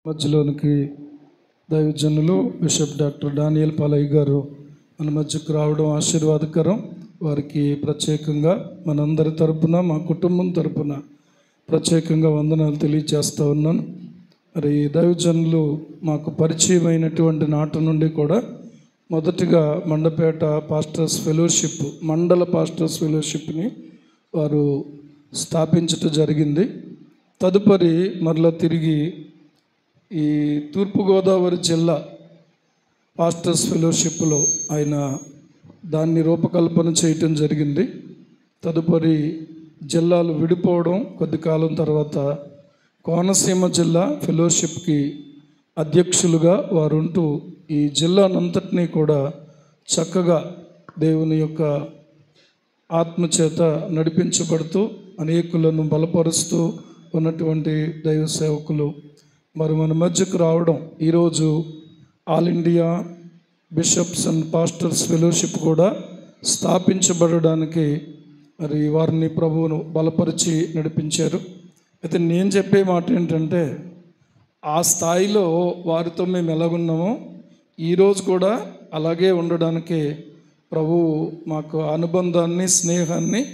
మధ్యలోనికి దైవజనులు bishop doctor Daniel Palaiah గారు మన మధ్యకు రావడం ఆశీర్వాదకరం. వారికి ప్రత్యేకంగా మనందరి తరపున, మా కుటుంబం తరపున ప్రత్యేకంగా వందనాలు తెలియజేస్తూ ఉన్నాను. మరి దైవజనులు మాకు పరిచయమైనటువంటి నాటి నుండి కూడా మొదటిగా మండపేట పాస్టర్స్ ఫెలోషిప్, మండల పాస్టర్స్ ఫెలోషిప్ని వారు స్థాపించటం జరిగింది. తదుపరి మరలా తిరిగి ఈ తూర్పుగోదావరి జిల్లా పాస్టర్స్ ఫెలోషిప్లో ఆయన దాన్ని రూపకల్పన చేయటం జరిగింది. తదుపరి జిల్లాలు విడిపోవడం, కొద్ది కాలం తర్వాత కోనసీమ జిల్లా ఫెలోషిప్కి అధ్యక్షులుగా వారు ఉంటూ ఈ జిల్లానంతటినీ కూడా చక్కగా దేవుని యొక్క ఆత్మచేత నడిపించబడుతూ అనేకులను బలపరుస్తూ ఉన్నటువంటి దైవ సేవకులు మరి మన మధ్యకు రావడం, ఈరోజు all India bishops and pastors fellowship కూడా స్థాపించబడడానికి మరి వారిని ప్రభువును బలపరిచి నడిపించారు. అయితే నేను చెప్పే మాట ఏంటంటే, ఆ స్థాయిలో వారితో మేము ఎలాగున్నామో ఈరోజు కూడా అలాగే ఉండడానికి ప్రభువు మాకు అనుబంధాన్ని, స్నేహాన్ని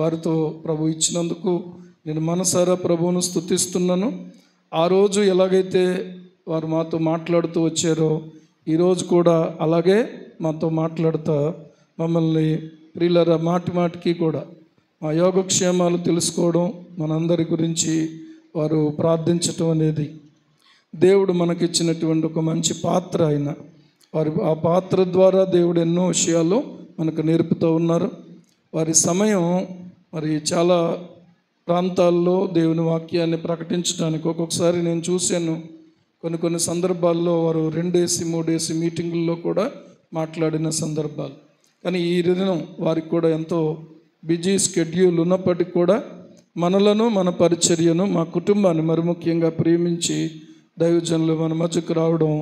వారితో ప్రభు ఇచ్చినందుకు నేను మనసారా ప్రభువును స్తుతిస్తున్నాను. ఆ రోజు ఎలాగైతే వారు మాతో మాట్లాడుతూ వచ్చారో ఈరోజు కూడా అలాగే మాతో మాట్లాడుతూ మమ్మల్ని ప్రియులరా మాటి మాటికి కూడా మా యోగక్షేమాలు తెలుసుకోవడం, మనందరి గురించి వారు ప్రార్థించటం అనేది దేవుడు మనకిచ్చినటువంటి ఒక మంచి పాత్ర. ఆయన వారి ఆ పాత్ర ద్వారా దేవుడు ఎన్నో విషయాలు మనకు నేర్పుతూ ఉన్నారు. వారి సమయం మరి చాలా ప్రాంతాల్లో దేవుని వాక్యాన్ని ప్రకటించడానికి ఒక్కొక్కసారి నేను చూశాను. కొన్ని సందర్భాల్లో వారు 2 ఏసి 3 ఏసి మీటింగుల్లో కూడా మాట్లాడిన సందర్భాలు. కానీ ఈ దినం వారికి కూడా ఎంతో బిజీ స్కెడ్యూల్ ఉన్నప్పటికీ కూడా మనలను, మన పరిచర్యను, మా కుటుంబాన్ని మరి ముఖ్యంగా ప్రేమించి దైవజనులు మన మధ్యకు రావడం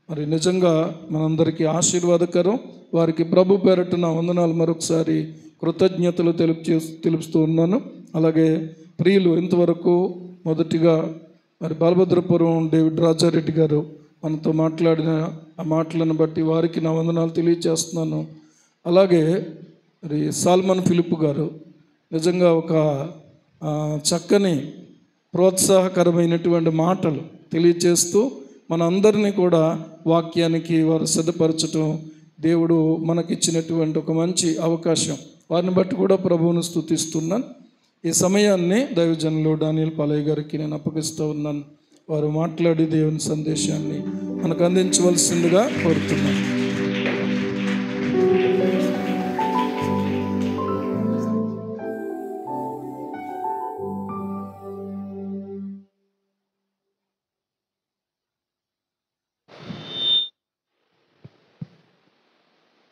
మరి నిజంగా మనందరికీ ఆశీర్వాదకరం. వారికి ప్రభు పేరట నా వందనాలు మరొకసారి కృతజ్ఞతలు తెలుపుతూ ఉన్నాను. అలాగే ప్రియులు ఇంతవరకు మొదటిగా మరి బాలభద్రపురం డేవిడ్ రాజారెడ్డి గారు మనతో మాట్లాడిన ఆ మాటలను బట్టి వారికి నా వందనాలు తెలియజేస్తున్నాను. అలాగే మరి సాల్మన్ ఫిలిప్ గారు నిజంగా ఒక చక్కని ప్రోత్సాహకరమైనటువంటి మాటలు తెలియజేస్తూ మన అందరినీ కూడా వాక్యానికి వారు సిద్ధపరచటం దేవుడు మనకిచ్చినటువంటి ఒక మంచి అవకాశం. వారిని బట్టి కూడా ప్రభువును స్తుతిస్తున్నాను. ఈ సమయాన్ని దైవజనులు డానియల్ పాలయ్య గారికి నేను అప్పగిస్తూ ఉన్నాను. వారు మాట్లాడి దేవుని సందేశాన్ని మనకు అందించవలసిందిగా కోరుతున్నాను.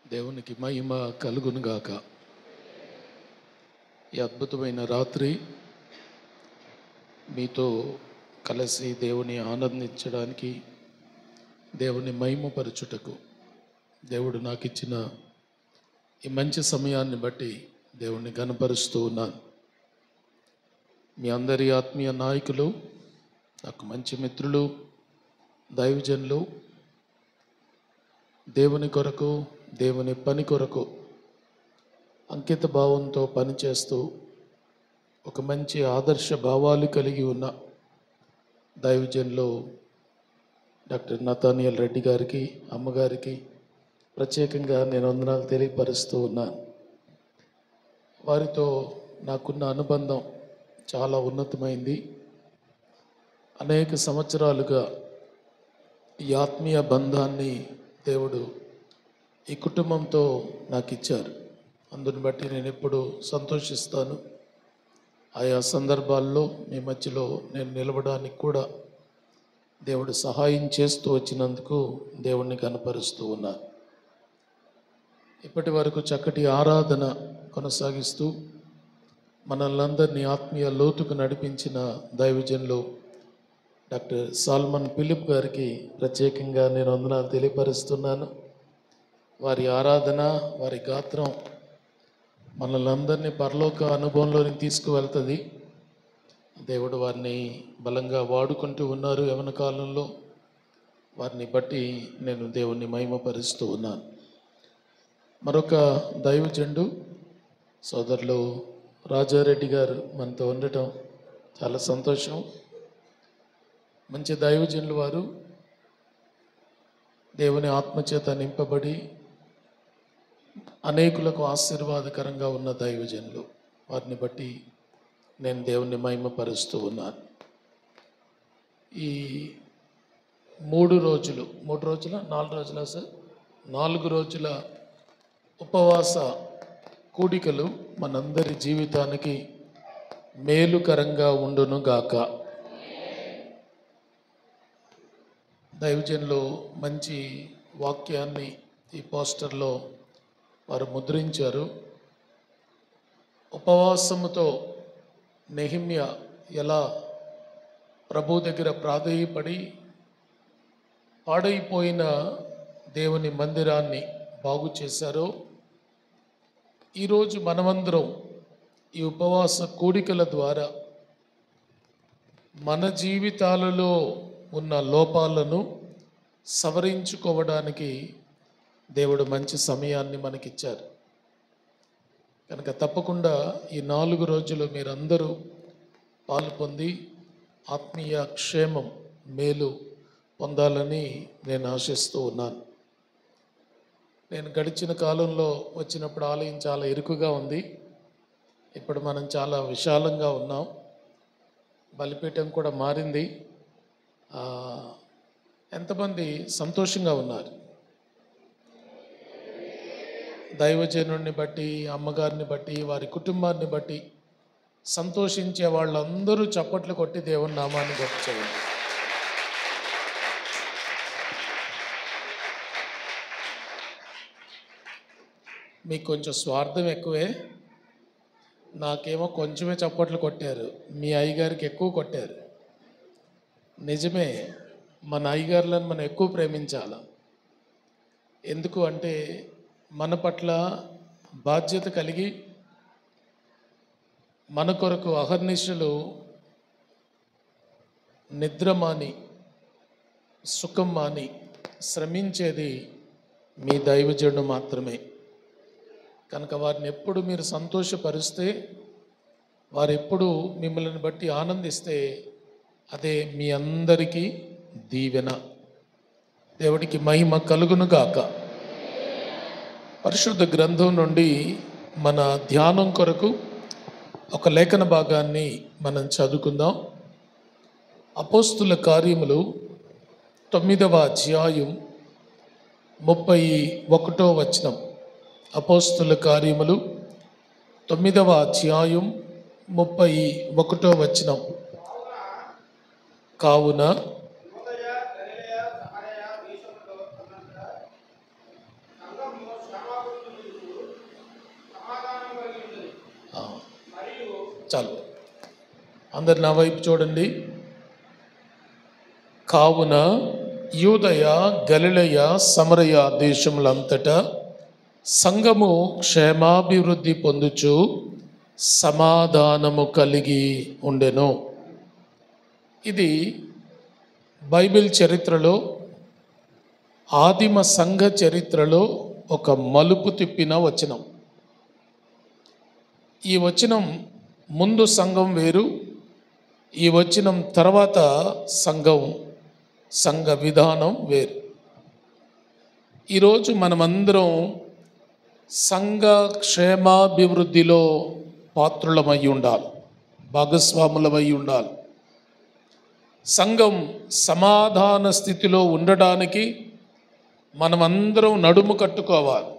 దేవునికి మహిమ కలుగునుగాక. ఈ అద్భుతమైన రాత్రి మీతో కలిసి దేవుని ఆనందించడానికి, దేవుని మహిమపరచుటకు దేవుడు నాకు ఇచ్చిన ఈ మంచి సమయాన్ని బట్టి దేవుణ్ణి ఘనపరుస్తూ ఉన్నాను. మీ అందరి ఆత్మీయ నాయకులు, నాకు మంచి మిత్రులు, దైవజనులు, దేవుని కొరకు, దేవుని పని కొరకు అంకిత భావంతో పనిచేస్తూ ఒక మంచి ఆదర్శ భావాలు కలిగి ఉన్న దైవజనులు డాక్టర్ నతానియల్ రెడ్డి గారికి, అమ్మగారికి ప్రత్యేకంగా నేను వందనాలు తెలియపరుస్తూ ఉన్నాను. వారితో నాకున్న అనుబంధం చాలా ఉన్నతమైంది. అనేక సంవత్సరాలుగా ఈ ఆత్మీయ బంధాన్ని దేవుడు ఈ కుటుంబంతో నాకు ఇచ్చారు. అందుని బట్టి నేను ఎప్పుడు సంతోషిస్తాను. ఆయా సందర్భాల్లో మీ మధ్యలో నేను నిలవడానికి కూడా దేవుడు సహాయం చేస్తూ వచ్చినందుకు దేవుణ్ణి కనపరుస్తూ ఉన్నాను. ఇప్పటి వరకు చక్కటి ఆరాధన కొనసాగిస్తూ మనల్నందరినీ ఆత్మీయ లోతుకు నడిపించిన దైవజనులు డాక్టర్ సాల్మన్ ఫిలిప్ గారికి ప్రత్యేకంగా నేను వందనాలు తెలియపరుస్తున్నాను. వారి ఆరాధన, వారి గాత్రం మనల్ని అందరినీ పరలోక అనుభవంలోనికి తీసుకువెళ్తుంది. దేవుడు వారిని బలంగా వాడుకుంటూ ఉన్నారు యవన కాలంలో. వారిని బట్టి నేను దేవుణ్ణి మహిమపరుస్తూ ఉన్నాను. మరొక దైవజనుడు సోదరులు రాజారెడ్డి గారు మనతో ఉండటం చాలా సంతోషం. మంచి దైవజనులు వారు, దేవుని ఆత్మచేత నింపబడి అనేకులకు ఆశీర్వాదకరంగా ఉన్న దైవజనులు. వారిని బట్టి నేను దేవుణ్ణి మహిమపరుస్తూ ఉన్నాను. ఈ 3 రోజుల 4 రోజుల సార్ 4 రోజుల ఉపవాస కూడికలు మనందరి జీవితానికి మేలుకరంగా ఉండునుగాక. దైవజనులు మంచి వాక్యాన్ని ఈ పోస్టర్లో వారు ముద్రించారు. ఉపవాసముతో నెహెమ్యా ఎలా ప్రభు దగ్గర ప్రాధేయపడి పాడైపోయిన దేవుని మందిరాన్ని బాగు చేశారో, ఈరోజు మనమందరం ఈ ఉపవాస కూడికల ద్వారా మన జీవితాలలో ఉన్న లోపాలను సవరించుకోవడానికి దేవుడు మంచి సమయాన్ని మనకిచ్చారు. కనుక తప్పకుండా ఈ 4 రోజులు మీరందరూ పాలు పొంది ఆత్మీయ క్షేమం మేలు పొందాలని నేను ఆశిస్తూ ఉన్నాను. నేను గడిచిన కాలంలో వచ్చినప్పుడు ఆలయం చాలా ఇరుకుగా ఉంది. ఇప్పుడు మనం చాలా విశాలంగా ఉన్నాం. బలిపీఠం కూడా మారింది. ఎంతమంది సంతోషంగా ఉన్నారు? దైవజనుడిని బట్టి, అమ్మగారిని బట్టి, వారి కుటుంబాన్ని బట్టి సంతోషించే వాళ్ళందరూ చప్పట్లు కొట్టి దేవుని నామాన్ని గొప్ప చేయండి. మీకు కొంచెం స్వార్థం ఎక్కువే. నాకేమో కొంచెమే చప్పట్లు కొట్టారు, మీ అయ్యగారికి ఎక్కువ కొట్టారు. నిజమే, మన అయ్యగారులను మనం ఎక్కువ ప్రేమించాలి. ఎందుకు అంటే మన పట్ల బాధ్యత కలిగి మన కొరకు అహర్నిశలు నిద్ర మాని సుఖం మాని శ్రమించేది మీ దైవజనుడు మాత్రమే. కనుక వారిని ఎప్పుడు మీరు సంతోషపరిస్తే, వారు ఎప్పుడు మిమ్మల్ని బట్టి ఆనందిస్తే అదే మీ అందరికీ దీవెన. దేవుడికి మహిమ కలుగునుగాక. పరిశుద్ధ గ్రంథం నుండి మన ధ్యానం కొరకు ఒక లేఖన భాగాన్ని మనం చదువుకుందాం. అపోస్తుల కార్యములు 9వ అధ్యాయం 31వ వచనం. అపోస్తుల కార్యములు 9వ అధ్యాయం 31వ వచనం. కావున చాలు, అందరు నా వైపు చూడండి. కావున యూదయ, గలిలయ, సమరయ దేశములంతటా సంఘము క్షేమాభివృద్ధి పొందుచు సమాధానము కలిగి ఉండెను. ఇది బైబిల్ చరిత్రలో, ఆదిమ సంఘ చరిత్రలో ఒక మలుపు తిప్పిన వచనం. ఈ వచనం ముందు సంఘం వేరు, ఈ వచనం తర్వాత సంఘ విధానం వేరు. ఈరోజు మనమందరం సంఘ క్షేమాభివృద్ధిలో పాత్రులమై ఉండాలి, భాగస్వాములమై ఉండాలి. సంఘం సమాధాన స్థితిలో ఉండడానికి మనమందరం నడుము కట్టుకోవాలి.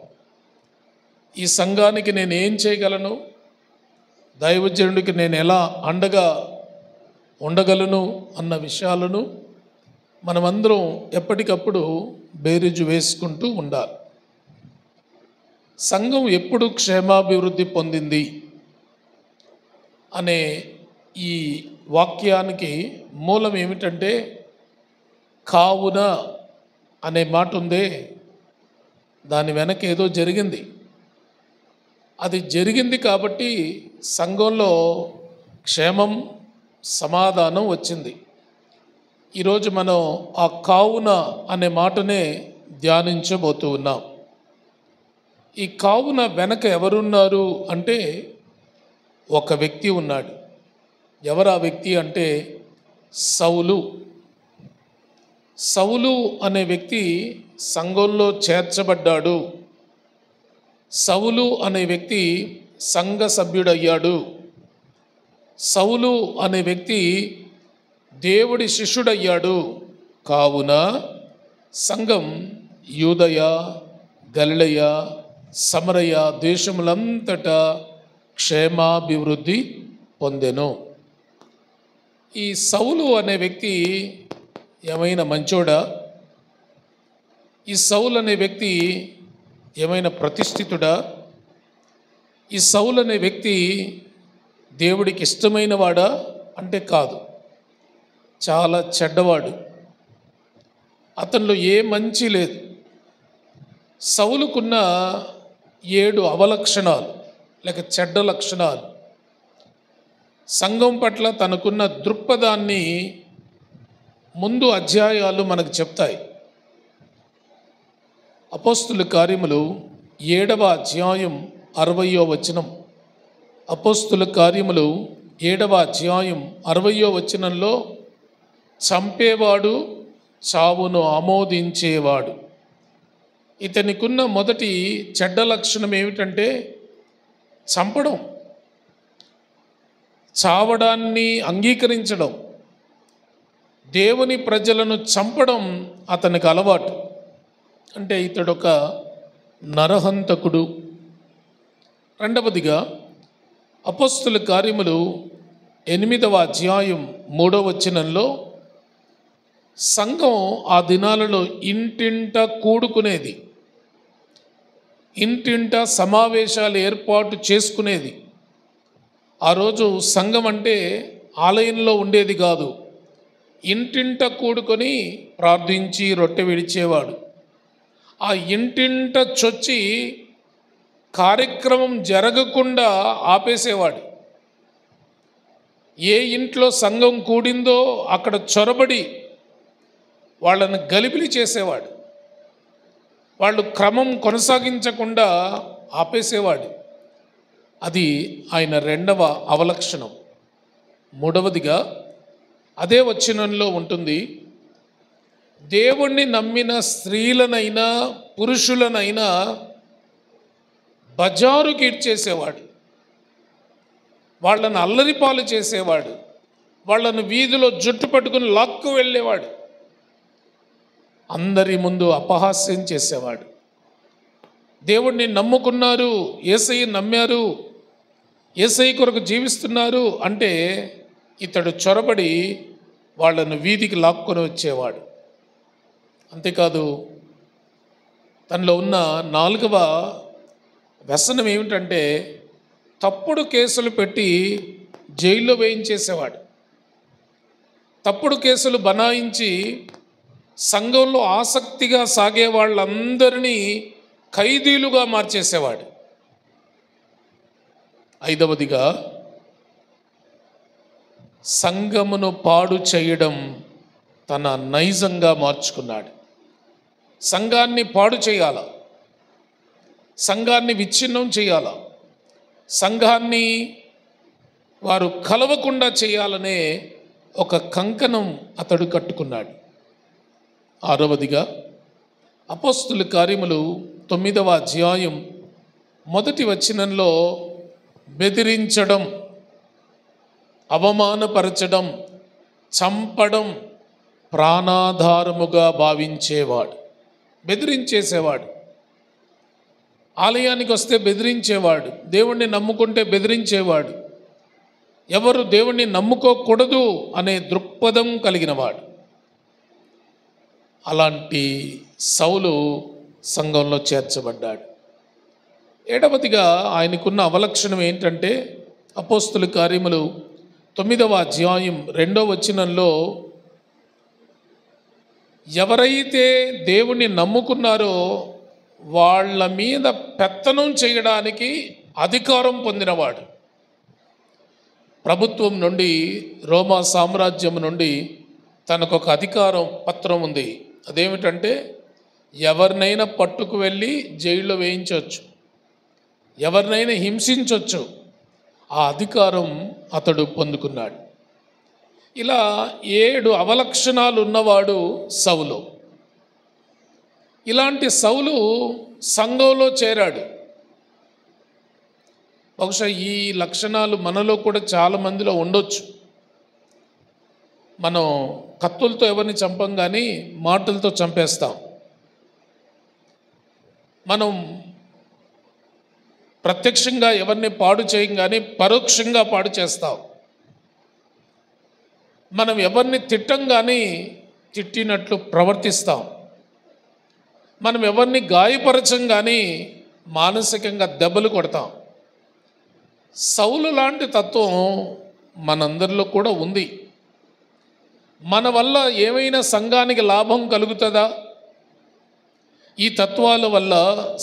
ఈ సంఘానికి నేను ఏం చేయగలను, దైవజనుడికి నేను ఎలా అండగా ఉండగలను అన్న విషయాలను మనమందరం ఎప్పటికప్పుడు బేరీజు వేసుకుంటూ ఉండాలి. సంఘం ఎప్పుడు క్షేమాభివృద్ధి పొందింది అనే ఈ వాక్యానికి మూలం ఏమిటంటే, కావున అనే మాట ఉందే, దాని వెనక ఏదో జరిగింది. అది జరిగింది కాబట్టి సంఘంలో క్షేమం సమాధానం వచ్చింది. ఈరోజు మనం ఆ కావున అనే మాటనే ధ్యానించబోతూ ఉన్నాం. ఈ కావున వెనక ఎవరున్నారు అంటే ఒక వ్యక్తి ఉన్నాడు. ఎవరు ఆ వ్యక్తి అంటే సౌలు. సౌలు అనే వ్యక్తి సంఘంలో చేర్చబడ్డాడు. సౌలు అనే వ్యక్తి సంఘ సభ్యుడయ్యాడు. సౌలు అనే వ్యక్తి దేవుడి శిష్యుడయ్యాడు. కావున సంఘం యూదయ, గలిలయ, సమరయ దేశములంతటా క్షేమాభివృద్ధి పొందెను. ఈ సౌలు అనే వ్యక్తి ఏమైనా మంచోడా? ఈ సౌలు అనే వ్యక్తి ఏమైనా ప్రతిష్ఠితుడా? ఈ సౌలు అనే వ్యక్తి దేవుడికి ఇష్టమైన వాడా అంటే కాదు. చాలా చెడ్డవాడు. అతనిలో ఏ మంచి లేదు. సౌలుకున్న 7 అవలక్షణాలు లేక చెడ్డ లక్షణాలు సంఘం పట్ల తనకున్న దృక్పథాన్ని ముందు అధ్యాయాలు మనకు చెప్తాయి. అపోస్తుల కార్యములు 7వ అధ్యాయం 60వ వచనం. అపోస్తుల కార్యములు 7వ అధ్యాయం 60వ వచనంలో చంపేవాడు, చావును ఆమోదించేవాడు. ఇతనికున్న మొదటి చెడ్డ లక్షణం ఏమిటంటే చంపడం, చావడాన్ని అంగీకరించడం. దేవుని ప్రజలను చంపడం అతనికి అలవాటు. అంటే ఇతడొక నరహంతకుడు. రెండవదిగా అపోస్తుల కార్యములు 8వ అధ్యాయం 3వ వచనంలో సంఘం ఆ దినాలలో ఇంటింట కూడుకునేది, ఇంటింట సమావేశాలు ఏర్పాటు చేసుకునేది. ఆ రోజు సంఘం అంటే ఆలయంలో ఉండేది కాదు. ఇంటింట కూడుకొని ప్రార్థించి రొట్టె విడిచేవాడు. ఆ ఇంటింట చొచ్చి కార్యక్రమం జరగకుండా ఆపేసేవాడు. ఏ ఇంట్లో సంఘం కూడిందో అక్కడ చొరబడి వాళ్ళను గలిబిలి చేసేవాడు. వాళ్ళు క్రమం కొనసాగించకుండా ఆపేసేవాడు. అది ఆయన 2వ అవలక్షణం. 3వదిగా అదే వచనంలో ఉంటుంది, దేవుణ్ణి నమ్మిన స్త్రీలనైనా పురుషులనైనా బజారుకి ఇడ్చేసేవాడు. వాళ్ళను అల్లరిపాలు చేసేవాడు. వాళ్ళను వీధిలో జుట్టు పట్టుకుని లాక్కు వెళ్ళేవాడు. అందరి ముందు అపహాస్యం చేసేవాడు. దేవుణ్ణి నమ్ముకున్నారు, యేసయ్య నమ్మారు, యేసయ్య కొరకు జీవిస్తున్నారు అంటే ఇతడు చొరబడి వాళ్ళను వీధికి లాక్కొని వచ్చేవాడు. అంతేకాదు, తనలో ఉన్న 4వ వ్యసనం ఏమిటంటే తప్పుడు కేసులు పెట్టి జైల్లో వేయించేసేవాడు. తప్పుడు కేసులు బనాయించి సంఘంలో ఆసక్తిగా సాగే వాళ్ళందరినీ ఖైదీలుగా మార్చేసేవాడు. 5వదిగా సంఘమును పాడు చేయడం తన నైజంగా మార్చుకున్నాడు. సంఘాన్ని పాడు చేయాల, సంఘాన్ని విచ్ఛిన్నం చేయాల, సంఘాన్ని వారు కలవకుండా చేయాలనే ఒక కంకణం అతడు కట్టుకున్నాడు. 6వదిగా అపోస్తుల కార్యములు 9వ అధ్యాయం 1వ వచనంలో బెదిరించడం, అవమానపరచడం, చంపడం ప్రాణాధారముగా భావించేవాడు. బెదిరించేసేవాడు. ఆలయానికి వస్తే బెదిరించేవాడు. దేవుణ్ణి నమ్ముకుంటే బెదిరించేవాడు. ఎవరు దేవుణ్ణి నమ్ముకోకూడదు అనే దృక్పథం కలిగినవాడు. అలాంటి సౌలు సంఘంలో చేర్చబడ్డాడు. 7వదిగా ఆయనకున్న అవలక్షణం ఏంటంటే అపోస్తుల కార్యములు 9వ అధ్యాయం 2వ వచనంలో ఎవరైతే దేవుణ్ణి నమ్ముకున్నారో వాళ్ళ మీద పెత్తనం చేయడానికి అధికారం పొందినవాడు. ప్రభుత్వం నుండి, రోమా సామ్రాజ్యం నుండి తనకొక అధికారం పత్రం ఉంది. అదేమిటంటే ఎవరినైనా పట్టుకు వెళ్ళి జైల్లో వేయించవచ్చు, ఎవరినైనా హింసించవచ్చు. ఆ అధికారం అతడు పొందుకున్నాడు. ఇలా 7 అవలక్షణాలు ఉన్నవాడు సౌలు. ఇలాంటి సౌలు సంఘంలో చేరాడు. బహుశా ఈ లక్షణాలు మనలో కూడా చాలా మందిలో ఉండొచ్చు. మనం కత్తులతో ఎవరిని చంపం, కానీ మాటలతో చంపేస్తాం. మనం ప్రత్యక్షంగా ఎవరిని పాడు చేయం, కానీ పరోక్షంగా పాడు చేస్తాం. మనం ఎవరిని తిట్టం, కానీ తిట్టినట్లు ప్రవర్తిస్తాం. మనం ఎవరిని గాయపరచం, కానీ మానసికంగా దెబ్బలు కొడతాం. సౌలు లాంటి తత్వం మనందరిలో కూడా ఉంది. మన వల్ల ఏమైనా సంఘానికి లాభం కలుగుతుందా? ఈ తత్వాల వల్ల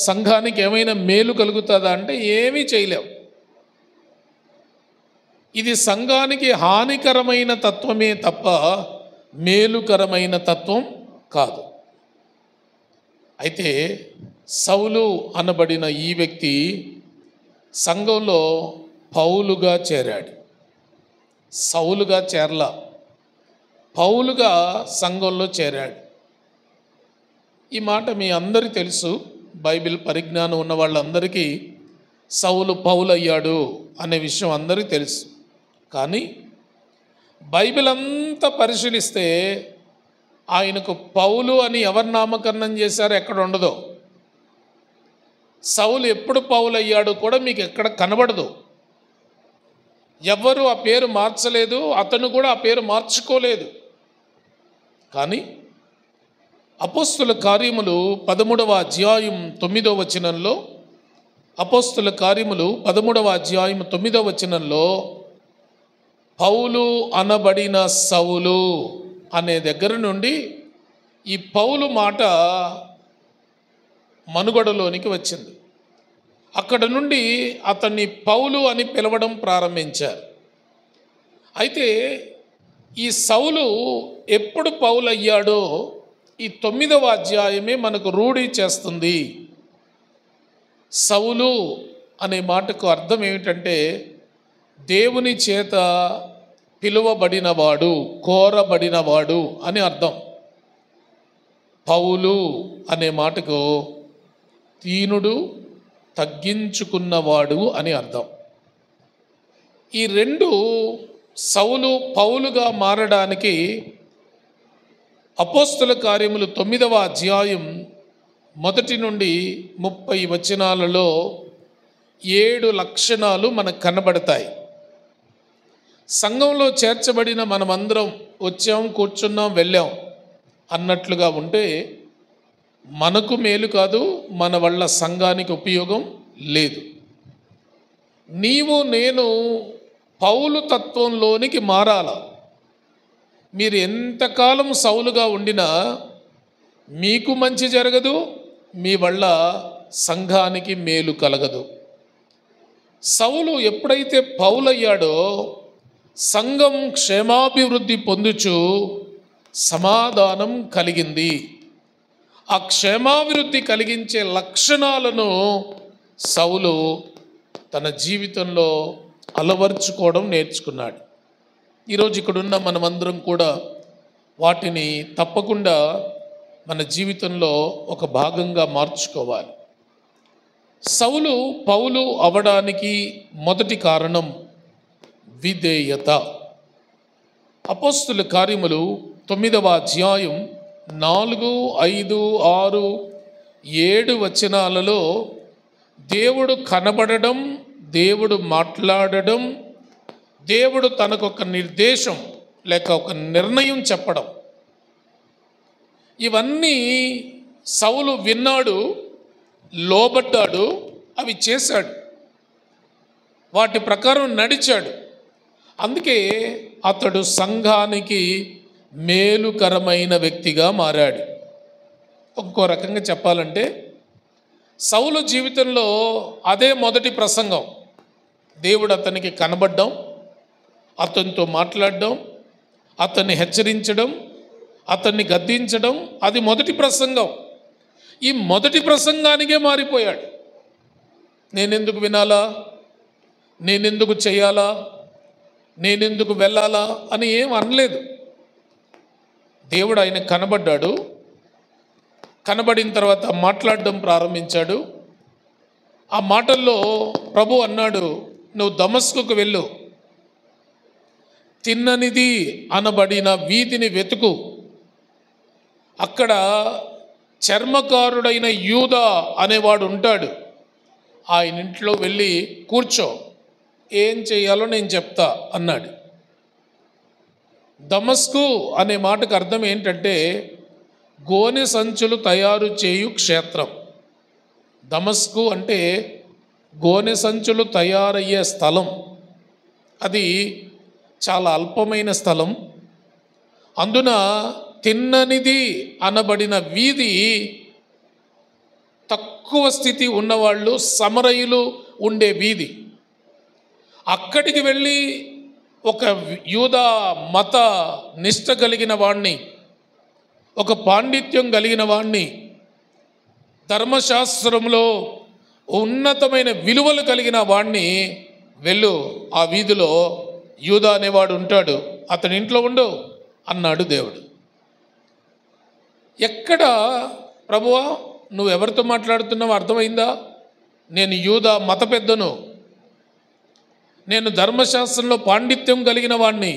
సంఘానికి ఏమైనా మేలు కలుగుతుందా అంటే ఏమీ చేయలేం. ఇది సంఘానికి హానికరమైన తత్వమే తప్ప మేలుకరమైన తత్వం కాదు. అయితే సౌలు అనబడిన ఈ వ్యక్తి సంఘంలో పౌలుగా చేరాడు. సౌలుగా చేరలా, పౌలుగా సంఘంలో చేరాడు. ఈ మాట మీ అందరికీ తెలుసు. బైబిల్ పరిజ్ఞానం ఉన్న వాళ్ళందరికీ సౌలు పౌలు అయ్యాడు అనే విషయం అందరికీ తెలుసు. కానీ బైబిల్ అంతా పరిశీలిస్తే ఆయనకు పౌలు అని ఎవరు నామకరణం చేశారో ఎక్కడ ఉండదో. సౌలు ఎప్పుడు పౌలు అయ్యాడు కూడా మీకు ఎక్కడ కనబడదు. ఎవరు ఆ పేరు మార్చలేదు, అతను కూడా ఆ పేరు మార్చుకోలేదు. కానీ అపోస్తుల కార్యములు 13వ అధ్యాయం 9వ వచనంలో, అపోస్తుల కార్యములు 13వ అధ్యాయం 9వ వచనంలో పౌలు అనబడిన సౌలు అనే దగ్గర నుండి ఈ పౌలు మాట మనుగడలోనికి వచ్చింది. అక్కడ నుండి అతన్ని పౌలు అని పిలవడం ప్రారంభించారు. అయితే ఈ సౌలు ఎప్పుడు పౌలు అయ్యాడో ఈ 9వ అధ్యాయమే మనకు రూఢి చేస్తుంది. సౌలు అనే మాటకు అర్థం ఏమిటంటే దేవుని చేత పిలువబడినవాడు, కోరబడినవాడు అని అర్థం. పౌలు అనే మాటకు దీనుడు, తగ్గించుకున్నవాడు అని అర్థం. ఈ రెండు సౌలు పౌలుగా మారడానికి అపోస్తుల కార్యములు 9వ అధ్యాయం 1 నుండి 30 వచనాలలో 7 లక్షణాలు మనకు కనబడతాయి. సంఘంలో చేర్చబడిన మనమందరం వచ్చాం, కూర్చున్నాం, వెళ్ళాం అన్నట్లుగా ఉంటే మనకు మేలు కాదు, మన వల్ల సంఘానికి ఉపయోగం లేదు. నీవు నేను పౌలు తత్వంలోనికి మారాల. మీరు ఎంతకాలం సౌలుగా ఉండినా మీకు మంచి జరగదు, మీ వల్ల సంఘానికి మేలు కలగదు. సౌలు ఎప్పుడైతే పౌలయ్యాడో సంఘం క్షేమాభివృద్ధి పొందుచు సమాధానం కలిగింది. ఆ క్షేమాభివృద్ధి కలిగించే లక్షణాలను సౌలు తన జీవితంలో అలవర్చుకోవడం నేర్చుకున్నాడు. ఈరోజు ఇక్కడున్న మనమందరం కూడా వాటిని తప్పకుండా మన జీవితంలో ఒక భాగంగా మార్చుకోవాలి. సౌలు పౌలు అవడానికి మొదటి కారణం విధేయత. అపోస్తుల కార్యములు 9వ అధ్యాయం 4, 5, 6, 7 వచనాలలో దేవుడు కనబడడం, దేవుడు మాట్లాడడం, దేవుడు తనకొక నిర్దేశం లేక ఒక నిర్ణయం చెప్పడం, ఇవన్నీ సౌలు విన్నాడు, లోబడ్డాడు, అవి చేశాడు, వాటి ప్రకారం నడిచాడు. అందుకే అతడు సంఘానికి మేలుకరమైన వ్యక్తిగా మారాడు. ఇంకో రకంగా చెప్పాలంటే సౌలు జీవితంలో అదే మొదటి ప్రసంగం. దేవుడు అతనికి కనబడ్డం, అతనితో మాట్లాడడం, అతన్ని హెచ్చరించడం, అతన్ని గద్దించడం, అది మొదటి ప్రసంగం. ఈ మొదటి ప్రసంగానికే మారిపోయాడు. నేనెందుకు వినాలా, నేనెందుకు చేయాలా, నేనెందుకు వెళ్ళాలా అని ఏం అనలేదు. దేవుడు ఆయన కనబడ్డాడు. కనబడిన తర్వాత మాట్లాడడం ప్రారంభించాడు. ఆ మాటల్లో ప్రభు అన్నాడు, నువ్వు దమస్కుకు వెళ్ళు, తిన్ననిది అనబడిన వీధిని వెతుకు, అక్కడ చర్మకారుడైన యూదా అనేవాడు ఉంటాడు, ఆయన ఇంట్లో వెళ్ళి కూర్చో, ఏం చేయాలో నేను చెప్తా అన్నాడు. దమస్కు అనే మాటకు అర్థం ఏంటంటే గోనె సంచులు తయారు చేయు క్షేత్రం. దమస్కు అంటే గోనె సంచులు తయారయ్యే స్థలం. అది చాలా అల్పమైన స్థలం. అందున తిన్ననిది అనబడిన వీధి తక్కువ స్థితి ఉన్నవాళ్ళు, సమరయులు ఉండే వీధి. అక్కడికి వెళ్ళి ఒక యూదా మత నిష్ట కలిగిన వాణ్ణి, ఒక పాండిత్యం కలిగిన వాణ్ణి, ధర్మశాస్త్రంలో ఉన్నతమైన విలువలు కలిగిన వాణ్ణి వెళ్ళు, ఆ వీధిలో యూదా అనేవాడు ఉంటాడు, అతని ఇంట్లో ఉండు అన్నాడు దేవుడు. ఎక్కడ ప్రభువా నువ్వు ఎవరితో మాట్లాడుతున్నావు అర్థమైందా? నేను యూదా మత పెద్దను, నేను ధర్మశాస్త్రంలో పాండిత్యం కలిగిన వాణ్ణి,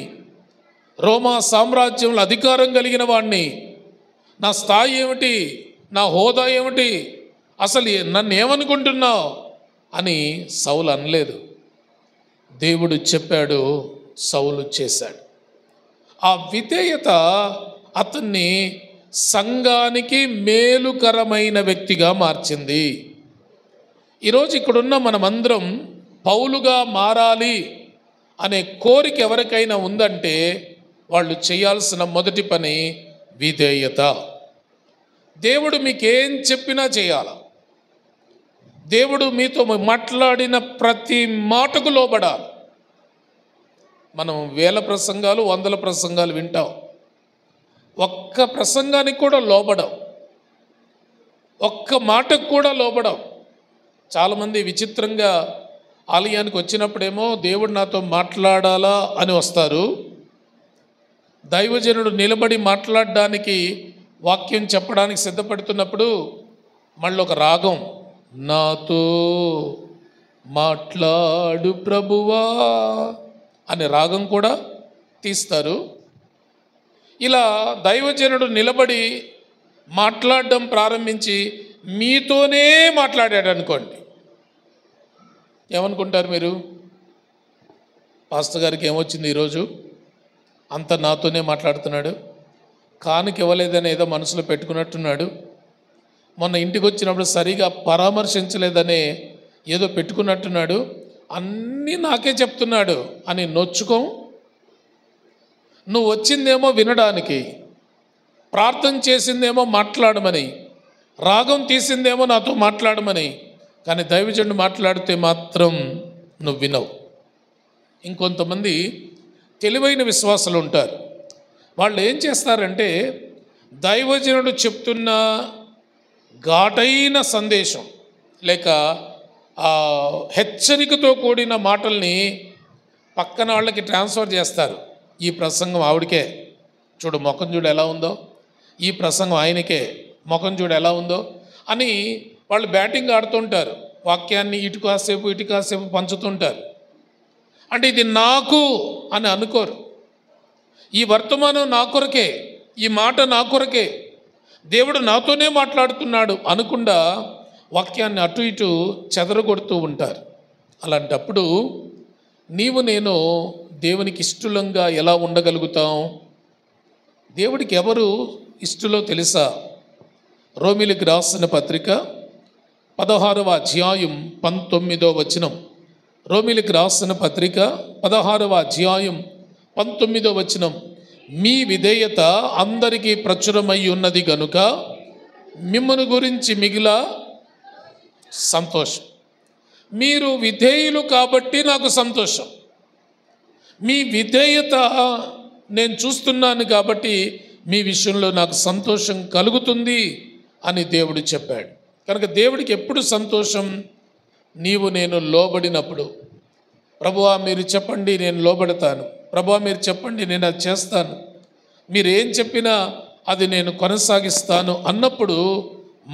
రోమా సామ్రాజ్యంలో అధికారం కలిగిన వాణ్ణి, నా స్థాయి ఏమిటి, నా హోదా ఏమిటి, అసలు నన్ను ఏమనుకుంటున్నావు అని సౌలు అనలేదు. దేవుడు చెప్పాడు, సౌలు చేశాడు. ఆ విధేయత అతన్ని సంఘానికి మేలుకరమైన వ్యక్తిగా మార్చింది. ఈరోజు ఇక్కడున్న మనమందరం పౌలుగా మారాలి అనే కోరిక ఎవరికైనా ఉందంటే వాళ్ళు చేయాల్సిన మొదటి పని విధేయత. దేవుడు మీకేం చెప్పినా చేయాలి. దేవుడు మీతో మాట్లాడిన ప్రతి మాటకు లోబడాలి. మనం 1000 ప్రసంగాలు 100 ప్రసంగాలు వింటాం, ఒక్క ప్రసంగానికి కూడా లోబడం, ఒక్క మాటకు కూడా లోబడం. చాలామంది విచిత్రంగా ఆలయానికి వచ్చినప్పుడేమో దేవుడు నాతో మాట్లాడాలా అని వస్తారు. దైవజనుడు నిలబడి మాట్లాడడానికి, వాక్యం చెప్పడానికి సిద్ధపడుతున్నప్పుడు మళ్ళీ ఒక రాగం, నాతో మాట్లాడు ప్రభువా అనే రాగం కూడా తీస్తారు. ఇలా దైవజనుడు నిలబడి మాట్లాడడం ప్రారంభించి మీతోనే మాట్లాడాడు అనుకోండి, ఏమనుకుంటారు మీరు? పాస్టర్ గారికి ఏమొచ్చింది ఈరోజు, అంత నాతోనే మాట్లాడుతున్నాడు, కానుక ఇవ్వలేదని ఏదో మనసులో పెట్టుకున్నట్టున్నాడు, మొన్న ఇంటికి వచ్చినప్పుడు సరిగా పరామర్శించలేదనే ఏదో పెట్టుకున్నట్టున్నాడు, అన్నీ నాకే చెప్తున్నాడు అని నొచ్చుకోం. నువ్వు వచ్చిందేమో వినడానికి, ప్రార్థన చేసిందేమో మాట్లాడమని, రాగం తీసిందేమో నాతో మాట్లాడమని, కానీ దైవజనుడు మాట్లాడితే మాత్రం నువ్వు వినవు. ఇంకొంతమంది తెలివైన విశ్వాసులు ఉంటారు. వాళ్ళు ఏం చేస్తారంటే దైవజనుడు చెప్తున్న ఘాటైన సందేశం లేక హెచ్చరికతో కూడిన మాటల్ని పక్కన వాళ్ళకి ట్రాన్స్ఫర్ చేస్తారు. ఈ ప్రసంగం ఆవిడకే, చూడు ముఖం చూడు ఎలా ఉందో, ఈ ప్రసంగం ఆయనకే, ముఖం చూడు ఎలా ఉందో అని వాళ్ళు బ్యాటింగ్ ఆడుతుంటారు. వాక్యాన్ని ఇటు కాసేపు పంచుతుంటారు. అంటే ఇది నాకు అని అనుకోరు. ఈ వర్తమానం నా కొరకే, ఈ మాట నా కొరకే, దేవుడు నాతోనే మాట్లాడుతున్నాడు అనకుండా వాక్యాన్ని అటు ఇటు చెదరగొడుతూ ఉంటారు. అలాంటప్పుడు నీవు నేను దేవునికి ఇష్టలంగా ఎలా ఉండగలుగుతాం? దేవుడికి ఎవరు ఇష్టలో తెలుసా? రోమీలకు రాసిన పత్రిక 16వ అధ్యాయం 19వ వచనం. రోమీలకు రాసిన పత్రిక 16వ అధ్యాయం 19వ వచనం. మీ విధేయత అందరికీ ప్రచురమై ఉన్నది గనుక మిమ్మల్ని గురించి మిగిల సంతోషం. మీరు విధేయులు కాబట్టి నాకు సంతోషం. మీ విధేయత నేను చూస్తున్నాను కాబట్టి మీ విషయంలో నాకు సంతోషం కలుగుతుంది అని దేవుడు చెప్పాడు. కనుక దేవుడికి ఎప్పుడు సంతోషం? నీవు నేను లోబడినప్పుడు. ప్రభువా మీరు చెప్పండి, నేను లోబడతాను. ప్రభువా మీరు చెప్పండి, నేను అది చేస్తాను. మీరు ఏం చెప్పినా అది నేను కొనసాగిస్తాను అన్నప్పుడు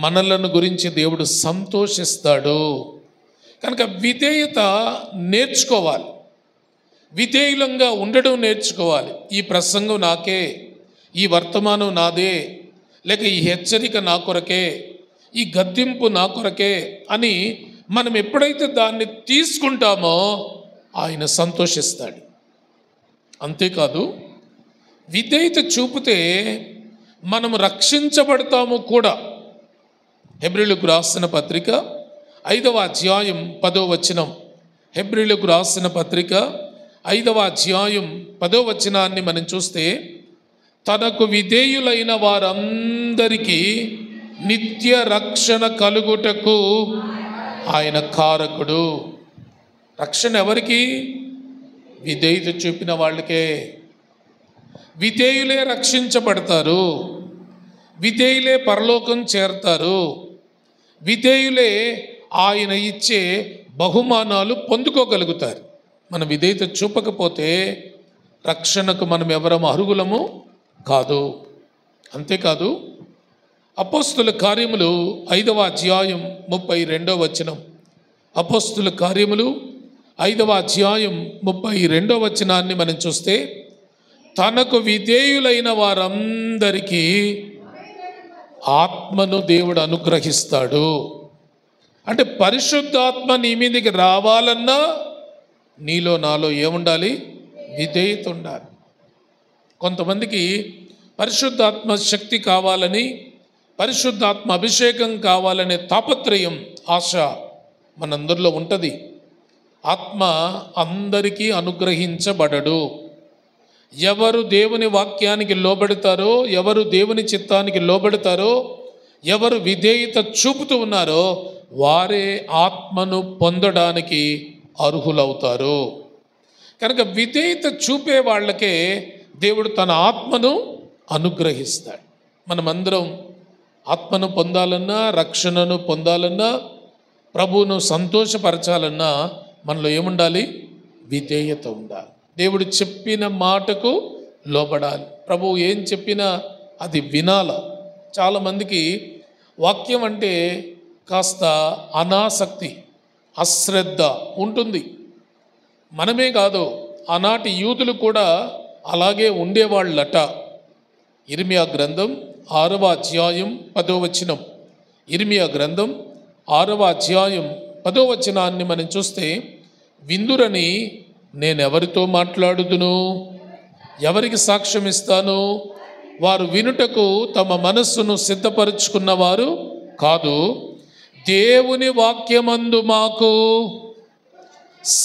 మనలను గురించి దేవుడు సంతోషిస్తాడు. కనుక విధేయత నేర్చుకోవాలి, విధేయులంగా ఉండడం నేర్చుకోవాలి. ఈ ప్రసంగం నాకే, ఈ వర్తమానం నాదే, లేక ఈ హెచ్చరిక నా కొరకే, ఈ గద్దింపు నా కొరకే అని మనం ఎప్పుడైతే దాన్ని తీసుకుంటామో ఆయన సంతోషిస్తాడు. అంతేకాదు, విధేయత చూపితే మనము రక్షించబడతాము కూడా. హెబ్రీయులకు రాసిన పత్రిక 5వ అధ్యాయం 10వ వచనం. హెబ్రీయులకు రాసిన పత్రిక 5వ అధ్యాయం 10వ వచనాన్ని మనం చూస్తే, తనకు విధేయులైన వారందరికీ నిత్య రక్షణ కలుగుటకు ఆయన కారకుడు. రక్షణ ఎవరికి? విధేయత చూపిన వాళ్ళకే. విధేయులే రక్షించబడతారు, విధేయులే పరలోకం చేరతారు, విధేయులే ఆయన ఇచ్చే బహుమానాలు పొందుకోగలుగుతారు. మన విధేయత చూపకపోతే రక్షణకు మనం ఎవరం అర్హులము కాదు. అంతేకాదు, అపోస్తుల కార్యములు 5వ అధ్యాయం 32వ వచనం. అపోస్తుల కార్యములు 5వ అధ్యాయం 32వ వచనాన్ని మనం చూస్తే, తనకు విధేయులైన వారందరికీ ఆత్మను దేవుడు అనుగ్రహిస్తాడు. అంటే పరిశుద్ధాత్మ నీ మీదకి రావాలన్నా నీలో నాలో ఏముండాలి? విధేయత ఉండాలి. కొంతమందికి పరిశుద్ధాత్మ శక్తి కావాలని, పరిశుద్ధాత్మ అభిషేకం కావాలనే తాపత్రయం, ఆశ మనందరిలో ఉంటుంది. ఆత్మ అందరికీ అనుగ్రహించబడడు. ఎవరు దేవుని వాక్యానికి లోబడతారో, ఎవరు దేవుని చిత్తానికి లోబడతారో, ఎవరు విధేయత చూపుతూ ఉన్నారో వారే ఆత్మను పొందడానికి అర్హులవుతారు. కనుక విధేయత చూపే వాళ్ళకే దేవుడు తన ఆత్మను అనుగ్రహిస్తాడు. మనమందరం ఆత్మను పొందాలన్నా, రక్షణను పొందాలన్నా, ప్రభువును సంతోషపరచాలన్నా మనలో ఏముండాలి? విధేయత ఉండాలి. దేవుడు చెప్పిన మాటకు లోబడాలి. ప్రభువు ఏం చెప్పినా అది వినాల. చాలామందికి వాక్యం అంటే కాస్త అనాసక్తి, అశ్రద్ధ ఉంటుంది. మనమే కాదు, ఆనాటి యూదులు కూడా అలాగే ఉండేవాళ్ళట. ఇర్మియా గ్రంథం 6వ అధ్యాయం 10వ వచనం. ఇర్మియా గ్రంథం 6వ అధ్యాయం 10వ వచనాన్ని మనం చూస్తే, విందురని నేనెవరితో మాట్లాడుదును? ఎవరికి సాక్ష్యం ఇస్తాను? వారు వినుటకు తమ మనస్సును సిద్ధపరుచుకున్నవారు కాదు. దేవుని వాక్యమందు మాకు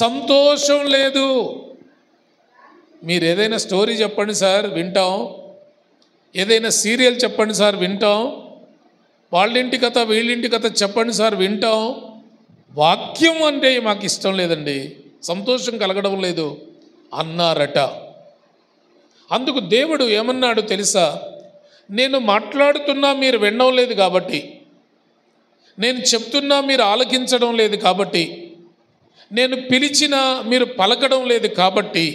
సంతోషం లేదు. మీరు ఏదైనా స్టోరీ చెప్పండి సార్, వింటాం. ఏదైనా సీరియల్ చెప్పండి సార్, వింటాం. వాళ్ళింటి కథ, వీళ్ళింటి కథ చెప్పండి సార్, వింటాం. వాక్యం అంటే మాకు ఇష్టం లేదండి, సంతోషం కలగడం లేదు అన్నారట. అందుకు దేవుడు ఏమన్నాడు తెలుసా? నేను మాట్లాడుతున్నా మీరు వినడం లేదు కాబట్టి, నేను చెప్తున్నా మీరు ఆలకించడం లేదు కాబట్టి, నేను పిలిచినా మీరు పలకడం లేదు కాబట్టి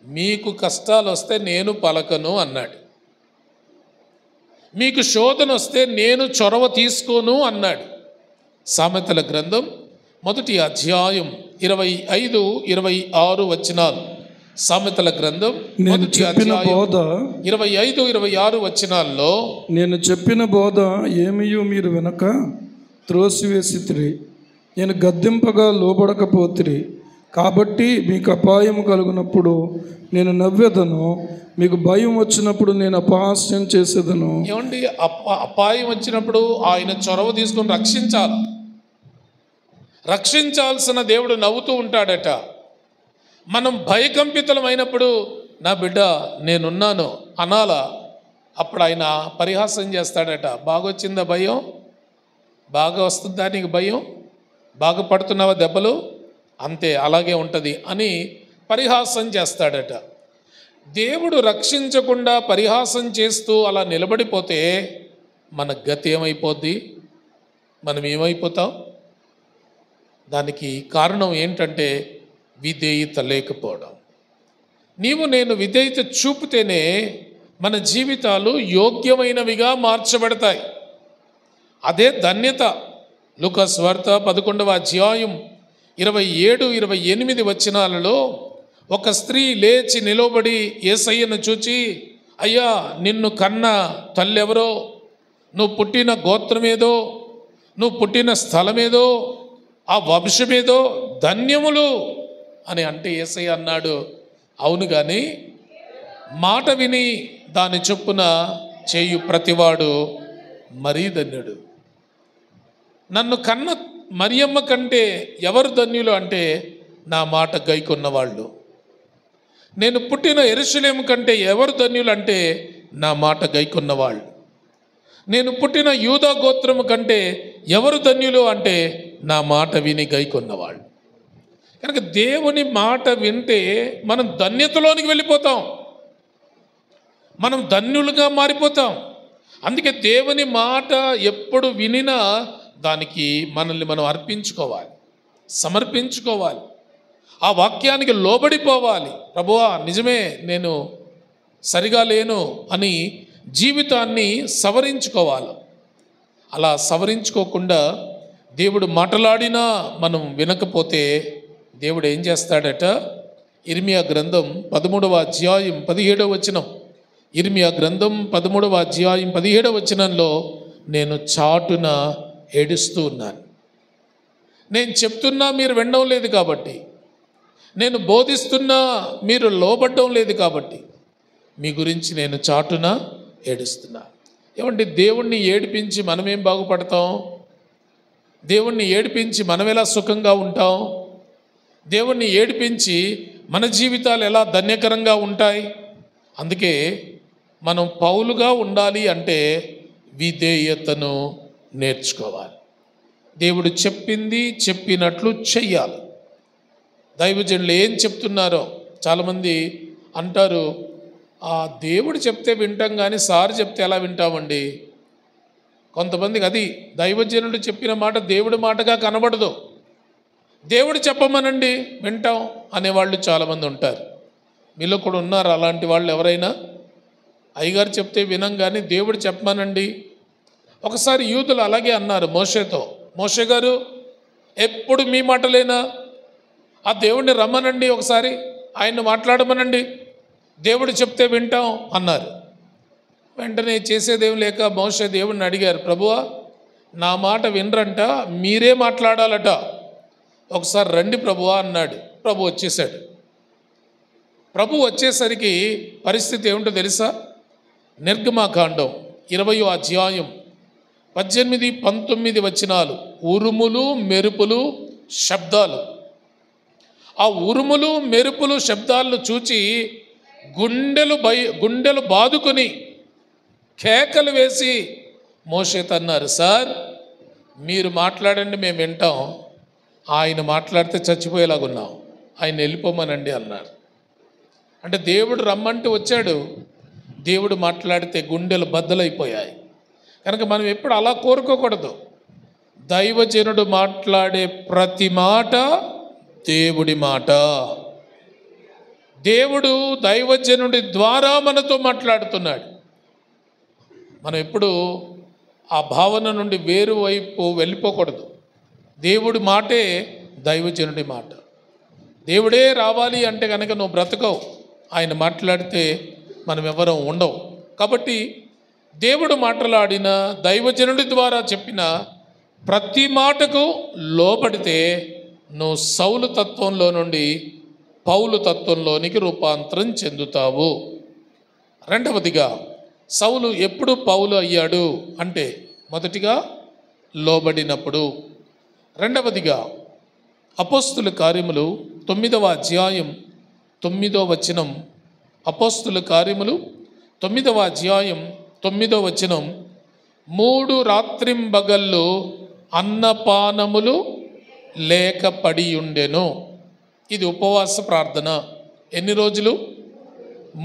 మీకు కష్టాలు వస్తే నేను పలకను అన్నాడు. మీకు శోధన వస్తే నేను చొరవ తీసుకోను అన్నాడు. సామెతల గ్రంథం 1వ అధ్యాయం 25, 26 వచనాలు. సామెతల గ్రంథం 1వ అధ్యాయం 25, 26 వచనాల్లో, నేను చెప్పిన బోధ ఏమియో మీరు వెనక త్రోసివేసితిరి, నేను గద్దింపగా లోబడకపోతిరి, కాబట్టి మీకు అపాయం కలుగునప్పుడు నేను నవ్వెదను, మీకు భయం వచ్చినప్పుడు నేను అపహాస్యం చేసేదను. ఏమండి, అపాయం వచ్చినప్పుడు ఆయన చొరవ తీసుకొని రక్షించాలి. రక్షించాల్సిన దేవుడు నవ్వుతూ ఉంటాడట. మనం భయకంపితులమైనప్పుడు నా బిడ్డ నేనున్నాను అనాలా. అప్పుడు ఆయన పరిహాసం చేస్తాడట. బాగొచ్చిందా భయం? బాగా వస్తుందా నీకు భయం? బాగా పడుతున్నావా దెబ్బలు? అంతే, అలాగే ఉంటుంది అని పరిహాసం చేస్తాడట. దేవుడు రక్షించకుండా పరిహాసం చేస్తూ అలా నిలబడిపోతే మన గతి ఏమైపోద్ది? మనం ఏమైపోతాం? దానికి కారణం ఏంటంటే విధేయత లేకపోవడం. నీవు నేను విధేయత చూపితేనే మన జీవితాలు యోగ్యమైనవిగా మార్చబడతాయి. అదే ధన్యత. లూకా సువార్త 11వ అధ్యాయం 27-28 వచనాలలో ఒక స్త్రీ లేచి నిలబడి యేసయ్యను చూచి, అయ్యా, నిన్ను కన్న తల్లెవరో, నువ్వు పుట్టిన గోత్రమేదో, నువ్వు పుట్టిన స్థలమేదో, ఆ వంశమేదో ధన్యములు అని అంటే యేసయ్య అన్నాడు, అవును కానీ మాట విని దాని చొప్పున చేయు ప్రతివాడు మరీ ధన్యుడు. నన్ను కన్న మరియమ్మ కంటే ఎవరు ధన్యులు అంటే నా మాట గైకొన్నవాళ్ళు. నేను పుట్టిన యెరూషలేము కంటే ఎవరు ధన్యులు అంటే నా మాట గైకొన్నవాళ్ళు. నేను పుట్టిన యూదా గోత్రము కంటే ఎవరు ధన్యులు అంటే నా మాట విని గైకొన్నవాళ్ళు. కనుక దేవుని మాట వింటే మనం ధన్యతలోనికి వెళ్ళిపోతాం, మనం ధన్యులుగా మారిపోతాం. అందుకే దేవుని మాట ఎప్పుడు వినినా దానికి మనల్ని మనం అర్పించుకోవాలి, సమర్పించుకోవాలి, ఆ వాక్యానికి లోబడిపోవాలి. ప్రభువా, నిజమే, నేను సరిగా లేను అని జీవితాన్ని సవరించుకోవాలి. అలా సవరించుకోకుండా దేవుడు మాట్లాడినా మనం వినకపోతే దేవుడు ఏం చేస్తాడట? ఇర్మియా గ్రంథం 13వ అధ్యాయం 17వ వచనం. ఇర్మియా గ్రంథం 13వ అధ్యాయం 17వ వచనంలో, నేను చాటున ఏడుస్తూ ఉన్నాను. నేను చెప్తున్నా మీరు వినడం లేదు కాబట్టి, నేను బోధిస్తున్నా మీరు లోబడ్డం లేదు కాబట్టి మీ గురించి నేను చాటున ఏడుస్తున్నా. ఏమంటే దేవుణ్ణి ఏడిపించి మనమేం బాగుపడతాం? దేవుణ్ణి ఏడిపించి మనం ఎలా సుఖంగా ఉంటాం? దేవుణ్ణి ఏడిపించి మన జీవితాలు ఎలా ధన్యకరంగా ఉంటాయి? అందుకే మనం పౌలుగా ఉండాలి అంటే విధేయతను నేర్చుకోవాలి. దేవుడు చెప్పింది చెప్పినట్లు చెయ్యాలి. దైవజనులు ఏం చెప్తున్నారో చాలామంది అంటారు, ఆ దేవుడు చెప్తే వింటాం కానీ సార్ చెప్తే ఎలా వింటామండి? కొంతమందికి అది దైవజనుడు చెప్పిన మాట దేవుడి మాటగా కనబడదు. దేవుడు చెప్పమనండి వింటాం అనేవాళ్ళు చాలామంది ఉంటారు. మీలో కూడా ఉన్నారు అలాంటి వాళ్ళు. ఎవరైనా అయ్యగారు చెప్తే వినం కానీ దేవుడు చెప్పమనండి. ఒకసారి యూదులు అలాగే అన్నారు మోషేతో, మోషే గారు ఎప్పుడు మీ మాటలేనా? ఆ దేవుడిని రమ్మనండి, ఒకసారి ఆయన్ని మాట్లాడమనండి, దేవుడు చెప్తే వింటాం అన్నారు. వెంటనే చేసేదేం లేక మోషే దేవుడిని అడిగారు, ప్రభువా, నా మాట వినరంట, మీరే మాట్లాడాలట, ఒకసారి రండి ప్రభువా అన్నాడు. ప్రభు వచ్చేసాడు. ప్రభు వచ్చేసరికి పరిస్థితి ఏమిటో తెలుసా? నిర్గమాకాండం 20వ అధ్యాయం 18-19 వచనాలు. ఉరుములు మెరుపులు శబ్దాలు. ఆ ఉరుములు మెరుపులు శబ్దాలను చూచి గుండెలు బాదుకొని కేకలు వేసి మోషేతో అన్నారు, సార్ మీరు మాట్లాడండి, మేము వింటాం, ఆయన మాట్లాడితే చచ్చిపోయేలాగున్నాం, ఆయన వెళ్ళిపోమనండి అన్నారు. అంటే దేవుడు రమ్మంటే వచ్చాడు, దేవుడు మాట్లాడితే గుండెలు బద్దలైపోయాయి. కనుక మనం ఎప్పుడు అలా కోరుకోకూడదు. దైవజనుడు మాట్లాడే ప్రతి మాట దేవుడి మాట. దేవుడు దైవజనుడి ద్వారా మనతో మాట్లాడుతున్నాడు. మనం ఎప్పుడు ఆ భావన నుండి వేరు వైపు వెళ్ళిపోకూడదు. దేవుడి మాటే దైవజనుడి మాట. దేవుడే రావాలి అంటే కనుక నువ్వు బ్రతకవు, ఆయన మాట్లాడితే మనం ఎవరం ఉండవు. కాబట్టి దేవుడు మాట్లాడిన దైవజనుడి ద్వారా చెప్పిన ప్రతి మాటకు లోబడితే నువ్వు సౌలు తత్వంలో నుండి పౌలు తత్వంలోనికి రూపాంతరం చెందుతావు. రెండవదిగా సౌలు ఎప్పుడు పౌలు అయ్యాడు అంటే మొదటిగా లోబడినప్పుడు. రెండవదిగా అపోస్తుల కార్యములు 9వ అధ్యాయం 9వ వచనం. అపోస్తుల కార్యములు 9వ అధ్యాయం 9వ వచనం. 3 రాత్రింబగళ్ళు అన్నపానములు లేక పడి ఉండెను. ఇది ఉపవాస ప్రార్థన. ఎన్ని రోజులు?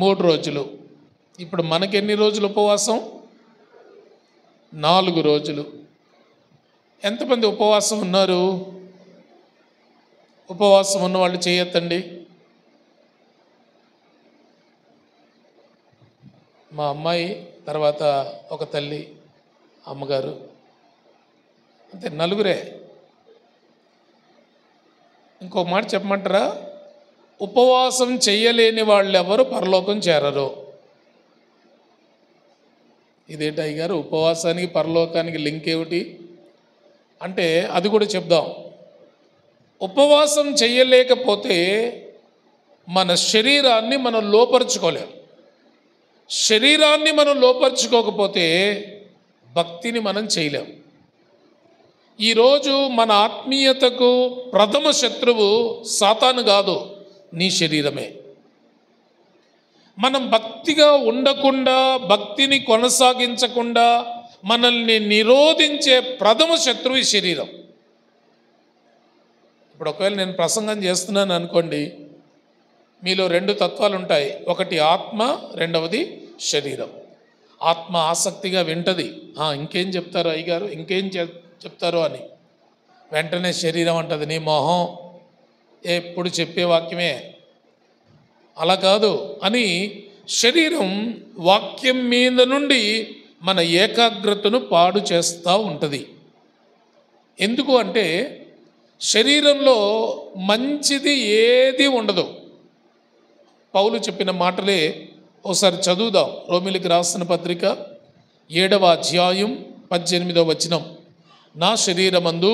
3 రోజులు. ఇప్పుడు మనకి ఎన్ని రోజులు ఉపవాసం? 4 రోజులు. ఎంతమంది ఉపవాసం ఉన్నారు? ఉపవాసం ఉన్న వాళ్ళు చేయొద్దండి. మా అమ్మాయి, తర్వాత ఒక తల్లి, అమ్మగారు, అంతే, నలుగురే. ఇంకో మాట చెప్పమంటారా? ఉపవాసం చెయ్యలేని వాళ్ళెవరు పరలోకం చేరరు. ఇదేంటి అయ్యగారు, ఉపవాసానికి పరలోకానికి లింక్ ఏమిటి అంటే అది కూడా చెప్దాం. ఉపవాసం చెయ్యలేకపోతే మన శరీరాన్ని మనం లోపరుచుకోలేం. శరీరాన్ని మనం లోపరుచుకోకపోతే భక్తిని మనం చేయలేం. ఈరోజు మన ఆత్మీయతకు ప్రథమ శత్రువు సాతాను కాదు, నీ శరీరమే. మనం భక్తిగా ఉండకుండా, భక్తిని కొనసాగించకుండా మనల్ని నిరోధించే ప్రథమ శత్రువు ఈ శరీరం. ఇప్పుడు ఒకవేళ నేను ప్రసంగం చేస్తున్నాను అనుకోండి, మీలో 2 తత్వాలు ఉంటాయి. ఒకటి ఆత్మ, రెండవది శరీరం. ఆత్మ ఆసక్తిగా వింటది, ఇంకేం చెప్తారు అయ్యగారు, ఇంకేం చెప్తారు అని. వెంటనే శరీరం అంటది, నీ మొహం, ఎప్పుడు చెప్పే వాక్యమే, అలా కాదు అని శరీరం వాక్యం మీద నుండి మన ఏకాగ్రతను పాడు చేస్తూ ఉంటుంది. ఎందుకు అంటే శరీరంలో మంచిది ఏది ఉండదు. పౌలు చెప్పిన మాటలే ఒకసారి చదువుదాం. రోమిలికి రాసిన పత్రిక 7వ అధ్యాయం 18వ వచనం. నా శరీరమందు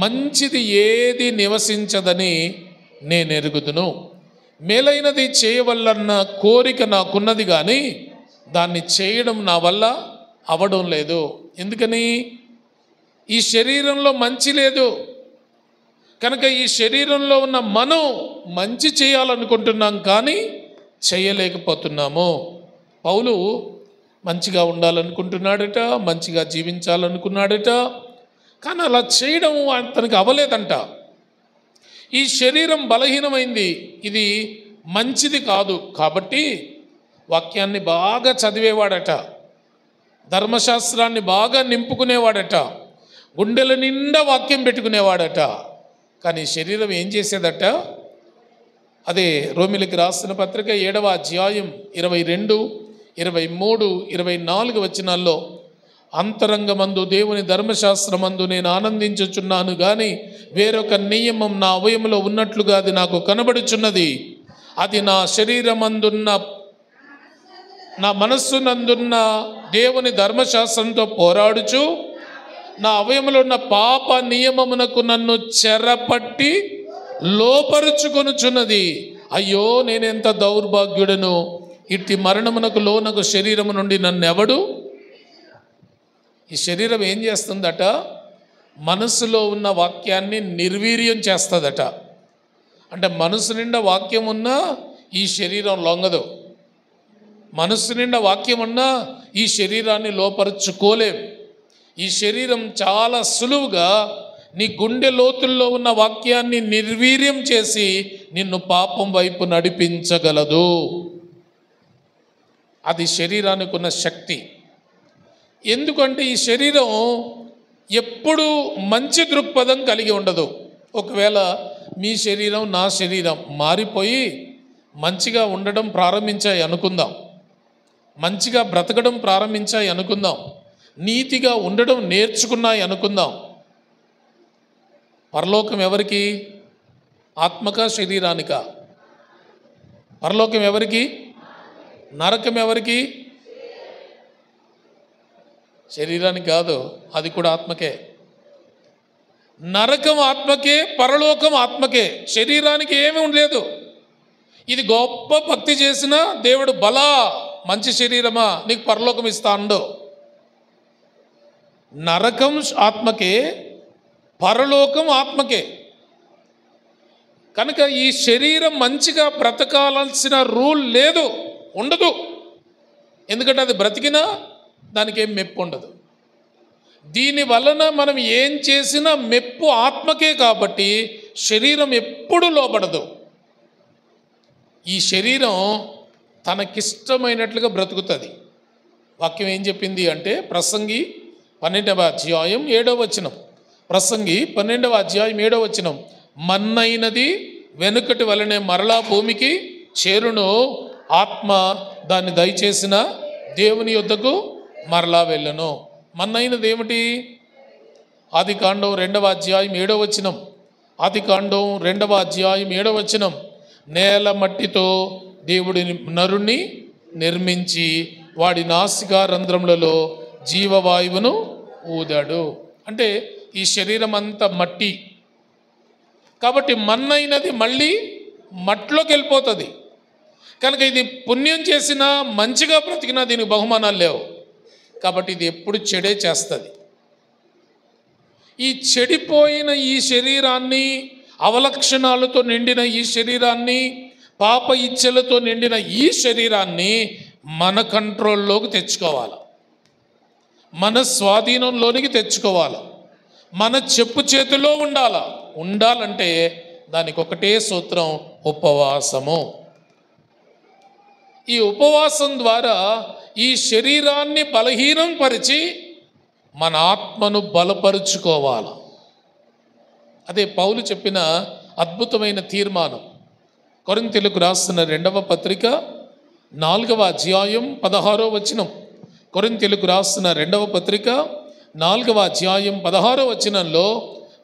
మంచిది ఏది నివసించదని నేను ఎరుగుదును, మేలైనది చేయవలన్న కోరిక నాకున్నది కానీ దాన్ని చేయడం నా వల్ల అవడం లేదు. ఎందుకని? ఈ శరీరంలో మంచి లేదు కనుక ఈ శరీరంలో ఉన్న మనం మంచి చేయాలనుకుంటున్నాం కానీ చేయలేకపోతున్నాము. పౌలు మంచిగా ఉండాలనుకుంటున్నాడట, మంచిగా జీవించాలనుకున్నాడట, కానీ అలా చేయడం అతనికి అవ్వలేదంట. ఈ శరీరం బలహీనమైంది, ఇది మంచిది కాదు. కాబట్టి వాక్యాన్ని బాగా చదివేవాడట, ధర్మశాస్త్రాన్ని బాగా నింపుకునేవాడట, గుండెల నిండా వాక్యం పెట్టుకునేవాడట. కానీ శరీరం ఏం చేసేదట? అదే రోమిలికి రాసిన పత్రిక 7వ అధ్యాయం 22, 23, 24 వచనాల్లో, అంతరంగమందు దేవుని ధర్మశాస్త్రమందు నేను ఆనందించుచున్నాను కానీ వేరొక నియమం నా అవయములో ఉన్నట్లుగా అది నాకు కనబడుచున్నది. అది నా శరీరమందున్న, నా మనస్సునందున్న దేవుని ధర్మశాస్త్రంతో పోరాడుచు నా అవయములో ఉన్న పాప నియమమునకు నన్ను చెరపట్టి లోపరుచుకొనుచున్నది. అయ్యో, నేనెంత దౌర్భాగ్యుడను, ఇట్టి మరణమునకు లోనకు శరీరము నుండి నన్నెవడు. ఈ శరీరం ఏం చేస్తుందట? మనస్సులో ఉన్న వాక్యాన్ని నిర్వీర్యం చేస్తుందట. అంటే మనసు నిండా వాక్యం ఉన్నా ఈ శరీరం లొంగదు, మనస్సు నిండా వాక్యం ఉన్నా ఈ శరీరాన్ని లోపరుచుకోలేం. ఈ శరీరం చాలా సులువుగా నీ గుండె లోతుల్లో ఉన్న వాక్యాన్ని నిర్వీర్యం చేసి నిన్ను పాపం వైపు నడిపించగలదు. అది శరీరానికి ఉన్న శక్తి. ఎందుకంటే ఈ శరీరం ఎప్పుడు మంచి దృక్పథం కలిగి ఉండదు. ఒకవేళ మీ శరీరం, నా శరీరం మారిపోయి మంచిగా ఉండడం ప్రారంభించాయి అనుకుందాం, మంచిగా బ్రతకడం ప్రారంభించాయి అనుకుందాం, నీతిగా ఉండడం నేర్చుకున్నాయి అనుకుందాం. పరలోకం ఎవరికి? ఆత్మక, శరీరానిక? పరలోకం ఎవరికి? నరకం ఎవరికి? శరీరానికి కాదు, అది కూడా ఆత్మకే. నరకం ఆత్మకే, పరలోకం ఆత్మకే. శరీరానికి ఏమీ ఉండలేదు. ఇది గొప్ప భక్తి చేసినా దేవుడు బలా మంచి శరీరమా నీకు పరలోకం ఇస్తా అండు. నరకం ఆత్మకే, పరలోకం ఆత్మకే. కనుక ఈ శరీరం మంచిగా బ్రతకాల్సిన రూల్ లేదు, ఉండదు. ఎందుకంటే అది బ్రతికినా దానికి ఏం మెప్పు ఉండదు. దీని వలన మనం ఏం చేసినా మెప్పు ఆత్మకే కాబట్టి శరీరం ఎప్పుడు లోబడదు. ఈ శరీరం తనకిష్టమైనట్లుగా బ్రతుకుతుంది. వాక్యం ఏం చెప్పింది అంటే ప్రసంగి 12వ అధ్యాయం 7వ వచనం. ప్రసంగి 12వ అధ్యాయం 7వ వచనం. మన్నైనది వెనుకటి వలనే మరలా భూమికి చేరును, ఆత్మ దాన్ని దయచేసిన దేవుని యొద్దకు మరలా వెళ్ళను. మన్నైనది ఏమిటి? ఆదికాండం 2వ అధ్యాయం 7వ వచనం. ఆదికాండం 2వ అధ్యాయం 7వ వచనం. నేల మట్టితో దేవుడి నరుణ్ణి నిర్మించి వాడి నాసికా రంధ్రములలో జీవవాయువును ఊదాడు. అంటే ఈ శరీరం అంతా మట్టి కాబట్టి మన్నైనది మళ్ళీ మట్టిలోకి వెళ్ళిపోతుంది. కనుక ఇది పుణ్యం చేసినా మంచిగా బ్రతికినా దీనికి బహుమానాలు లేవు. కాబట్టి ఇది ఎప్పుడు చెడే చేస్తుంది. ఈ చెడిపోయిన ఈ శరీరాన్ని, అవలక్షణాలతో నిండిన ఈ శరీరాన్ని, పాప ఇచ్చలతో నిండిన ఈ శరీరాన్ని మన కంట్రోల్లోకి తెచ్చుకోవాలి, మన స్వాధీనంలోనికి తెచ్చుకోవాలి, మన చెప్పు చేతిలో ఉండాలంటే దానికి ఒకటే సూత్రం, ఉపవాసము. ఈ ఉపవాసం ద్వారా ఈ శరీరాన్ని బలహీనం పరిచి మన ఆత్మను బలపరుచుకోవాలి. అదే పౌలు చెప్పిన అద్భుతమైన తీర్మానం. కొరింథీయులకు రాసిన 2వ పత్రిక 4వ అధ్యాయం 16వ వచనం. కొరింథీయులకు రాసిన 2వ పత్రిక 4వ అధ్యాయం 16వ వచనంలో,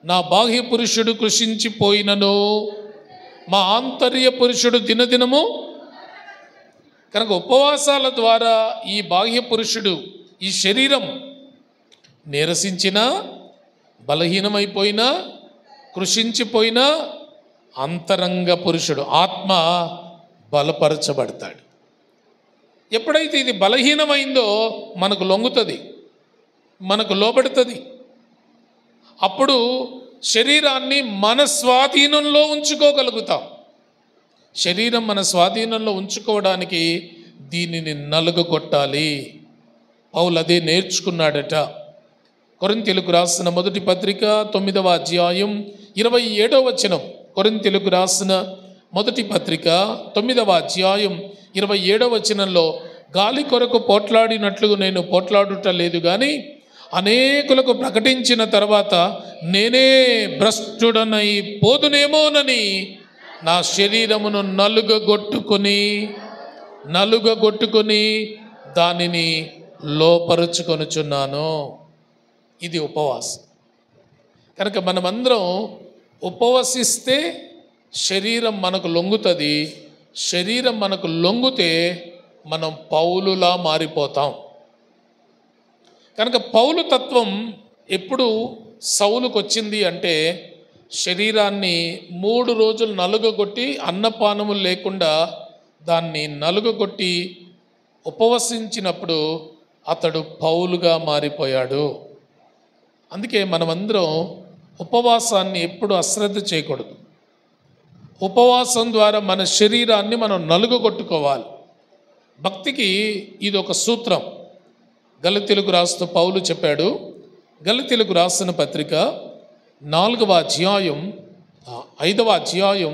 నా బాహ్య పురుషుడు కృషించిపోయినను మా ఆంతర్య పురుషుడు దినదినము. కనుక ఉపవాసాల ద్వారా ఈ బాహ్య పురుషుడు, ఈ శరీరం నీరసించినా, బలహీనమైపోయినా, కృషించిపోయినా అంతరంగ పురుషుడు, ఆత్మ బలపరచబడతాడు. ఎప్పుడైతే ఇది బలహీనమైందో మనకు లొంగుతుంది, మనకు లోబడుతుంది. అప్పుడు శరీరాన్ని మన స్వాధీనంలో ఉంచుకోగలుగుతాం. శరీరం మన స్వాధీనంలో ఉంచుకోవడానికి దీనిని నలుగగొట్టాలి. పౌలు అదే నేర్చుకున్నాడట. కొరింథీయులకు రాసిన మొదటి పత్రిక 9వ అధ్యాయం 27వ వచనం. కొరింథీయులకు రాసిన మొదటి పత్రిక 9వ అధ్యాయం 27వ వచనంలో, గాలి కొరకు పోట్లాడినట్లు నేను పోట్లాడుట లేదు కానీ అనేకులకు ప్రకటించిన తర్వాత నేనే భ్రష్టుడనై పోదునేమోనని నా శరీరమును నలుగగొట్టుకొని దానిని లోపరుచుకొనుచున్నాను. ఇది ఉపవాసం. కనుక మనమందరం ఉపవసిస్తే శరీరం మనకు లొంగుతుంది. శరీరం మనకు లొంగితే మనం పౌలులా మారిపోతాం. కనుక పౌలు తత్వం ఎప్పుడు సౌలుకు వచ్చింది అంటే, శరీరాన్ని 3 రోజులు నలుగగొట్టి అన్నపానములు లేకుండా దాన్ని నలుగగొట్టి ఉపవసించినప్పుడు అతడు పౌలుగా మారిపోయాడు. అందుకే మనమందరం ఉపవాసాన్ని ఎప్పుడు అశ్రద్ధ చేయకూడదు. ఉపవాసం ద్వారా మన శరీరాన్ని మనం నలుగగొట్టుకోవాలి. భక్తికి ఇది ఒక సూత్రం. గలతీయులకు రాస్తూ పౌలు చెప్పాడు. గలతీయులకు రాసిన పత్రిక 4వ అధ్యాయం 5వ అధ్యాయం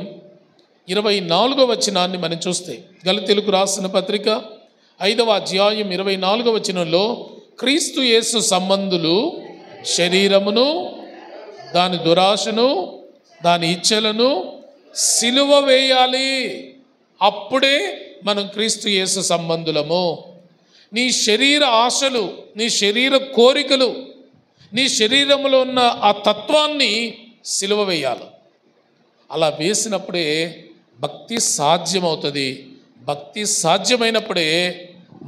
24వ వచనాన్ని మనం చూస్తే, గలతీయులకు రాసిన పత్రిక 5వ అధ్యాయం 24వ వచనంలో, క్రీస్తు యేసు సంబంధులు శరీరమును, దాని దురాశను, దాని ఇచ్చలను సిలువ వేయాలి. అప్పుడే మనం క్రీస్తు యేసు సంబంధులము. నీ శరీర ఆశలు, నీ శరీర కోరికలు, నీ శరీరంలో ఉన్న ఆ తత్వాన్ని సిలువ వేయాలి. అలా వేసినప్పుడే భక్తి సాధ్యమవుతుంది. భక్తి సాధ్యమైనప్పుడే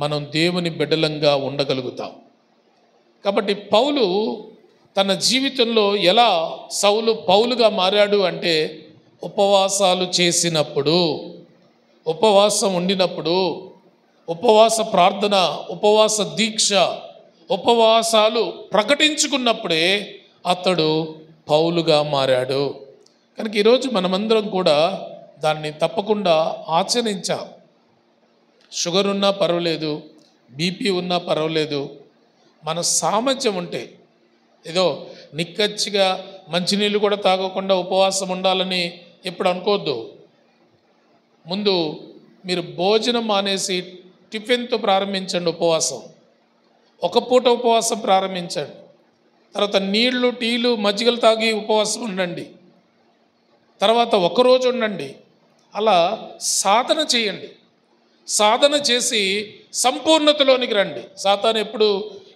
మనం దేవుని బిడ్డలంగా ఉండగలుగుతాం. కాబట్టి పౌలు తన జీవితంలో ఎలా సౌలు పౌలుగా మారాడు అంటే, ఉపవాసాలు చేసినప్పుడు, ఉపవాసం ఉండినప్పుడు, ఉపవాస ప్రార్థన, ఉపవాస దీక్ష, ఉపవాసాలు ప్రకటించుకున్నప్పుడే అతడు పౌలుగా మారాడు. కనుక ఈరోజు మనమందరం కూడా దాన్ని తప్పకుండా ఆచరించాం. షుగర్ ఉన్నా పర్వాలేదు, బీపీ ఉన్నా పర్వాలేదు, మన సామర్థ్యం ఉంటే, ఏదో నిక్కచ్చిగా మంచినీళ్ళు కూడా తాగకుండా ఉపవాసం ఉండాలని ఎప్పుడు అనుకోవద్దు. ముందు మీరు భోజనం మానేసి టిఫిన్తో ప్రారంభించండి ఉపవాసం. ఒక పూట ఉపవాసం ప్రారంభించండి. తర్వాత నీళ్లు, టీలు, మజ్జిగలు తాగి ఉపవాసం ఉండండి. తర్వాత ఒకరోజు ఉండండి. అలా సాధన చేయండి. సాధన చేసి సంపూర్ణతలోనికి రండి. సాతాను ఎప్పుడు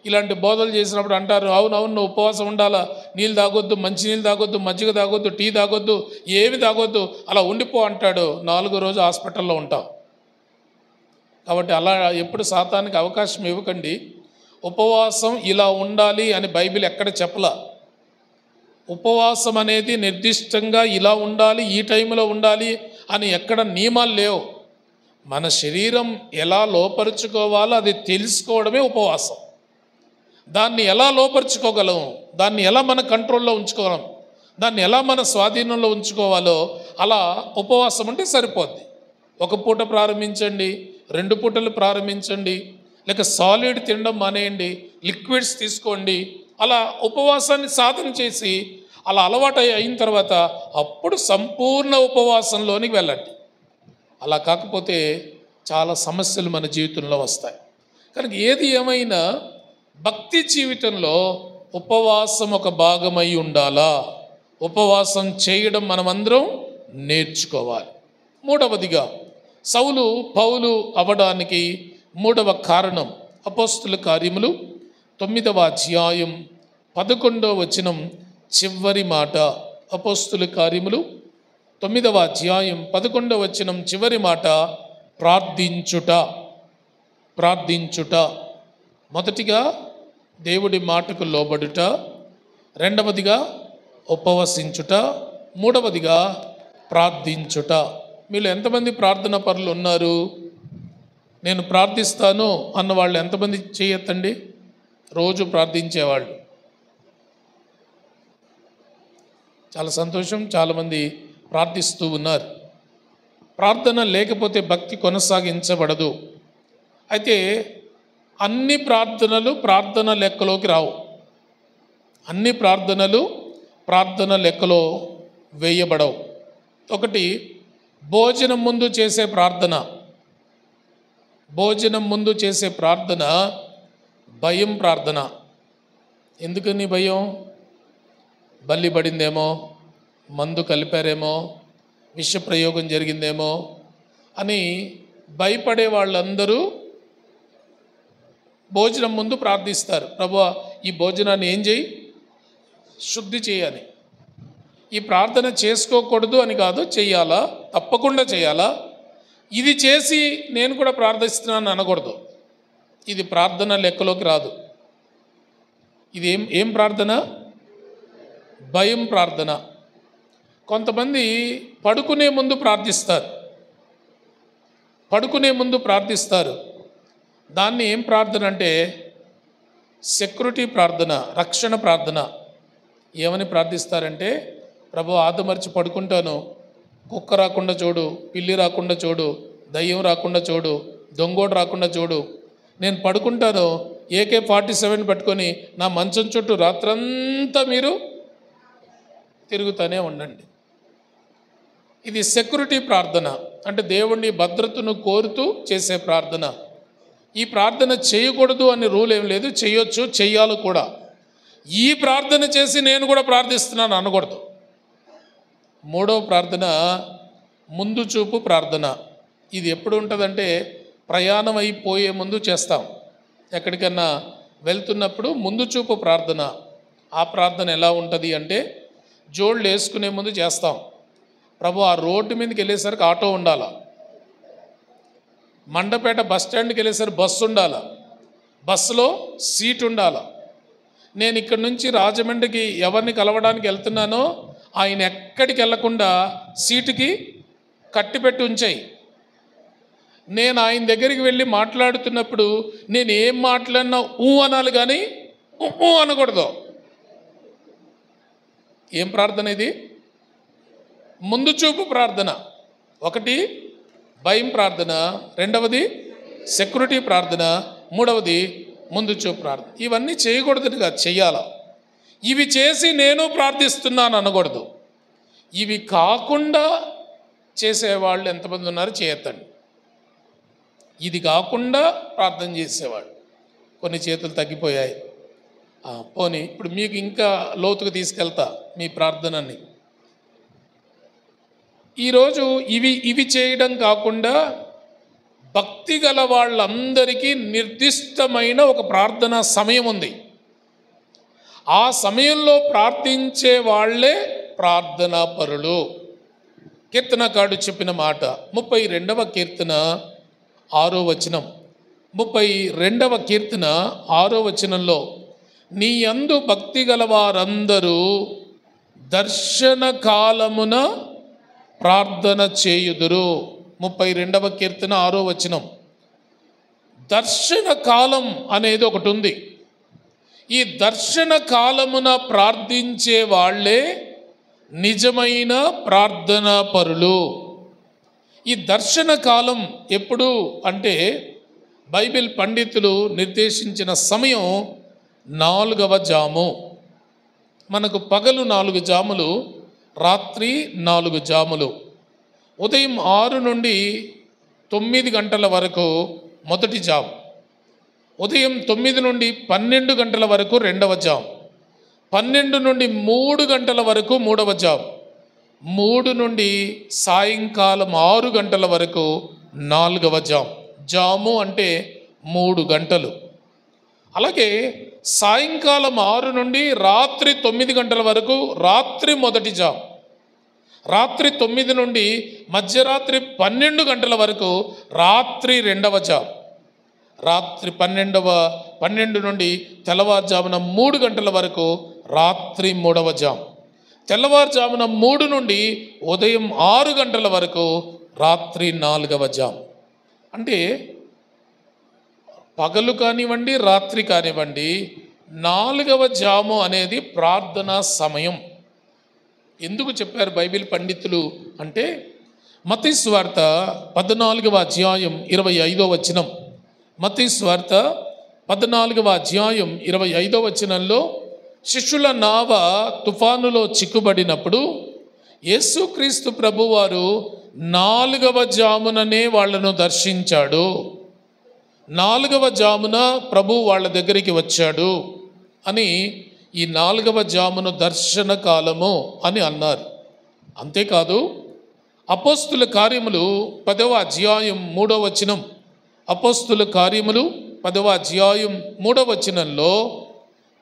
ఇలాంటి బోధలు చేసినప్పుడు అంటారు, అవునవును నువ్వు ఉపవాసం ఉండాలా, నీళ్ళు తాగొద్దు, మంచినీళ్ళు తాగొద్దు, మజ్జిగ తాగొద్దు, టీ తాగొద్దు, ఏమి తాగొద్దు, అలా ఉండిపో అంటాడు. 4వ రోజు హాస్పిటల్లో ఉంటాం. కాబట్టి అలా ఎప్పుడు సాతానికి అవకాశం ఇవ్వకండి. ఉపవాసం ఇలా ఉండాలి అని బైబిల్ ఎక్కడ చెప్పలా. ఉపవాసం అనేది నిర్దిష్టంగా ఇలా ఉండాలి, ఈ టైంలో ఉండాలి అని ఎక్కడ నియమాలు లేవు. మన శరీరం ఎలా లోపరుచుకోవాలో అది తెలుసుకోవడమే ఉపవాసం. దాన్ని ఎలా లోపరుచుకోగలం, దాన్ని ఎలా మన కంట్రోల్లో ఉంచుకోగలం, దాన్ని ఎలా మన స్వాధీనంలో ఉంచుకోవాలో అలా ఉపవాసం అంటే సరిపోద్ది. ఒక పూట ప్రారంభించండి, 2 పూటలు ప్రారంభించండి, లేక సాలిడ్ తినడం మానేయండి, లిక్విడ్స్ తీసుకోండి. అలా ఉపవాసాన్ని సాధన చేసి అలా అలవాటు అయిన తర్వాత అప్పుడు సంపూర్ణ ఉపవాసంలోనికి వెళ్ళండి. అలా కాకపోతే చాలా సమస్యలు మన జీవితంలో వస్తాయి. కనుక ఏది ఏమైనా భక్తి జీవితంలో ఉపవాసం ఒక భాగమై ఉండాలా. ఉపవాసం చేయడం మనమందరం నేర్చుకోవాలి. 3వదిగా సౌలు పౌలు అవ్వడానికి 3వ కారణం అపోస్తుల కార్యములు 9వ అధ్యాయం 11వ వచనం చివరి మాట. అపోస్తుల కార్యములు 9వ అధ్యాయం 11వ వచనం చివరి మాట ప్రార్థించుట. ప్రార్థించుట. మొదటిగా దేవుడి మాటకు లోబడుట, 2వదిగా ఉపవసించుట, 3వదిగా ప్రార్థించుట. మీలో ఎంతమంది ప్రార్థన పరులు ఉన్నారు? నేను ప్రార్థిస్తాను అన్న వాళ్ళు ఎంతమంది చేయొద్దండి? రోజు ప్రార్థించేవాళ్ళు. చాలా సంతోషం, చాలామంది ప్రార్థిస్తూ ఉన్నారు. ప్రార్థన లేకపోతే భక్తి కొనసాగించబడదు. అయితే అన్ని ప్రార్థనలు ప్రార్థన లెక్కలోకి రావు. అన్ని ప్రార్థనలు ప్రార్థన లెక్కలో వేయబడవు. ఒకటి భోజనం ముందు చేసే ప్రార్థన. భోజనం ముందు చేసే ప్రార్థన భయం ప్రార్థన. ఎందుకని భయం? బల్లి పడిందేమో, మందు కలిపారేమో, విష ప్రయోగం జరిగిందేమో అని భయపడే వాళ్ళందరూ భోజనం ముందు ప్రార్థిస్తారు. ప్రభువా ఈ భోజనాన్ని ఏం చేయి, శుద్ధి చేయని. ఈ ప్రార్థన చేసుకోకూడదు అని కాదు, చెయ్యాలా, తప్పకుండా చేయాలా. ఇది చేసి నేను కూడా ప్రార్థిస్తున్నాను అనకూడదు. ఇది ప్రార్థన లెక్కలోకి రాదు. ఇది ఏం ప్రార్థన? భయం ప్రార్థన. కొంతమంది పడుకునే ముందు ప్రార్థిస్తారు. పడుకునే ముందు ప్రార్థిస్తారు. దాన్ని ఏం ప్రార్థన అంటే సెక్యూరిటీ ప్రార్థన, రక్షణ ప్రార్థన. ఏమని ప్రార్థిస్తారంటే, ప్రభు ఆదమర్చి పడుకుంటాను, కుక్క రాకుండా చూడు, పిల్లి రాకుండా చూడు, దయ్యం రాకుండా చూడు, దొంగోడు రాకుండా చూడు. నేను పడుకుంటాను, AK-47 పట్టుకొని నా మంచం చుట్టూ రాత్రంతా మీరు తిరుగుతూనే ఉండండి. ఇది సెక్యూరిటీ ప్రార్థన, అంటే దేవుణ్ణి భద్రతను కోరుతూ చేసే ప్రార్థన. ఈ ప్రార్థన చేయకూడదు అని రూల్ ఏం లేదు, చేయొచ్చు, చెయ్యాలి కూడా. ఈ ప్రార్థన చేసి నేను కూడా ప్రార్థిస్తున్నాను అనకూడదు. 3వ ప్రార్థన ముందు చూపు ప్రార్థన. ఇది ఎప్పుడు ఉంటుందంటే ప్రయాణం అయిపోయే ముందు చేస్తాం. ఎక్కడికన్నా వెళ్తున్నప్పుడు ముందు చూపు ప్రార్థన. ఆ ప్రార్థన ఎలా ఉంటుంది అంటే జోళ్ళు వేసుకునే ముందు చేస్తాం. ప్రభు ఆ రోడ్డు మీదకి వెళ్ళేసరికి ఆటో ఉండాలా, మండపేట బస్ స్టాండ్కి వెళ్ళేసరికి బస్సు ఉండాలా, బస్సులో సీట్ ఉండాలా. నేను ఇక్కడి నుంచి రాజమండ్రికి ఎవరిని కలవడానికి వెళ్తున్నానో ఆయన ఎక్కడికి వెళ్లకుండా సీటుకి కట్టిపెట్టి ఉంచాయి. నేను ఆయన దగ్గరికి వెళ్ళి మాట్లాడుతున్నప్పుడు నేను ఏం మాట్లాడినా అనాలి, కానీ అనకూడదు. ఏం ప్రార్థన ఇది? ముందు చూపు ప్రార్థన. ఒకటి భయం ప్రార్థన, 2వది సెక్యూరిటీ ప్రార్థన, 3వది ముందు చూపు ప్రార్థన. ఇవన్నీ చేయకూడదు కాదు, చెయ్యాలా. ఇవి చేసి నేను ప్రార్థిస్తున్నాను అనకూడదు. ఇవి కాకుండా చేసేవాళ్ళు ఎంతమంది ఉన్నారు చేయొద్దండి. ఇది కాకుండా ప్రార్థన చేసేవాడు. కొన్ని చేతులు తగ్గిపోయాయి. పోనీ ఇప్పుడు మీకు ఇంకా లోతుకు తీసుకెళ్తా మీ ప్రార్థనని. ఈరోజు ఇవి చేయడం కాకుండా భక్తి గల వాళ్ళందరికీ నిర్దిష్టమైన ఒక ప్రార్థనా సమయం ఉంది. ఆ సమయంలో ప్రార్థించే వాళ్ళే ప్రార్థనా పరులు. కీర్తనకారుడు చెప్పిన మాట 32వ కీర్తన 6వ వచనం. 32వ కీర్తన 6వ వచనంలో, నీ యందు భక్తి గల వారందరూ దర్శన కాలమున ప్రార్థన చేయుదురు. 32వ కీర్తన 6వ వచనం. దర్శన కాలం అనేది ఒకటి ఉంది. ఈ దర్శన కాలమున ప్రార్థించే వాళ్ళే నిజమైన ప్రార్థనా పరులు. ఈ దర్శన కాలం ఎప్పుడు అంటే బైబిల్ పండితులు నిర్దేశించిన సమయం 4వ జాము. మనకు పగలు 4 జాములు, రాత్రి 4 జాములు. ఉదయం 6 నుండి 9 గంటల వరకు మొదటి జాము, ఉదయం 9 నుండి 12 గంటల వరకు 2వ జాము, 12 నుండి 3 గంటల వరకు 3వ జాము, 3 నుండి సాయంకాలం 6 గంటల వరకు 4వ జాము. జాము అంటే 3 గంటలు. అలాగే సాయంకాలం 6 నుండి రాత్రి 9 గంటల వరకు రాత్రి మొదటి జాము, రాత్రి 9 నుండి మధ్యరాత్రి 12 గంటల వరకు రాత్రి 2వ జాము, రాత్రి 12 నుండి తెల్లవారుజామున 3 గంటల వరకు రాత్రి 3వ జాము, తెల్లవారుజామున 3 నుండి ఉదయం 6 గంటల వరకు రాత్రి 4వ జాము. అంటే పగలు కానివ్వండి, రాత్రి కానివ్వండి, 4వ జాము అనేది ప్రార్థనా సమయం. ఎందుకు చెప్పారు బైబిల్ పండితులు అంటే, మత్తయి సువార్త 14వ అధ్యాయం 25వ వచనం. మత్తయి సువార్త 14వ అధ్యాయం 25వ వచనంలో, శిష్యుల నావ తుఫానులో చిక్కుబడినప్పుడు యేసుక్రీస్తు ప్రభువారు 4వ జాముననే వాళ్ళను దర్శించాడు. 4వ జామున ప్రభు వాళ్ళ దగ్గరికి వచ్చాడు అని ఈ 4వ జామును దర్శన కాలము అని అన్నారు. అంతేకాదు, అపోస్తుల కార్యములు 10వ అధ్యాయం 3వ వచనం. అపోస్తుల కార్యములు 10వ అధ్యాయం 3వ వచనంలో,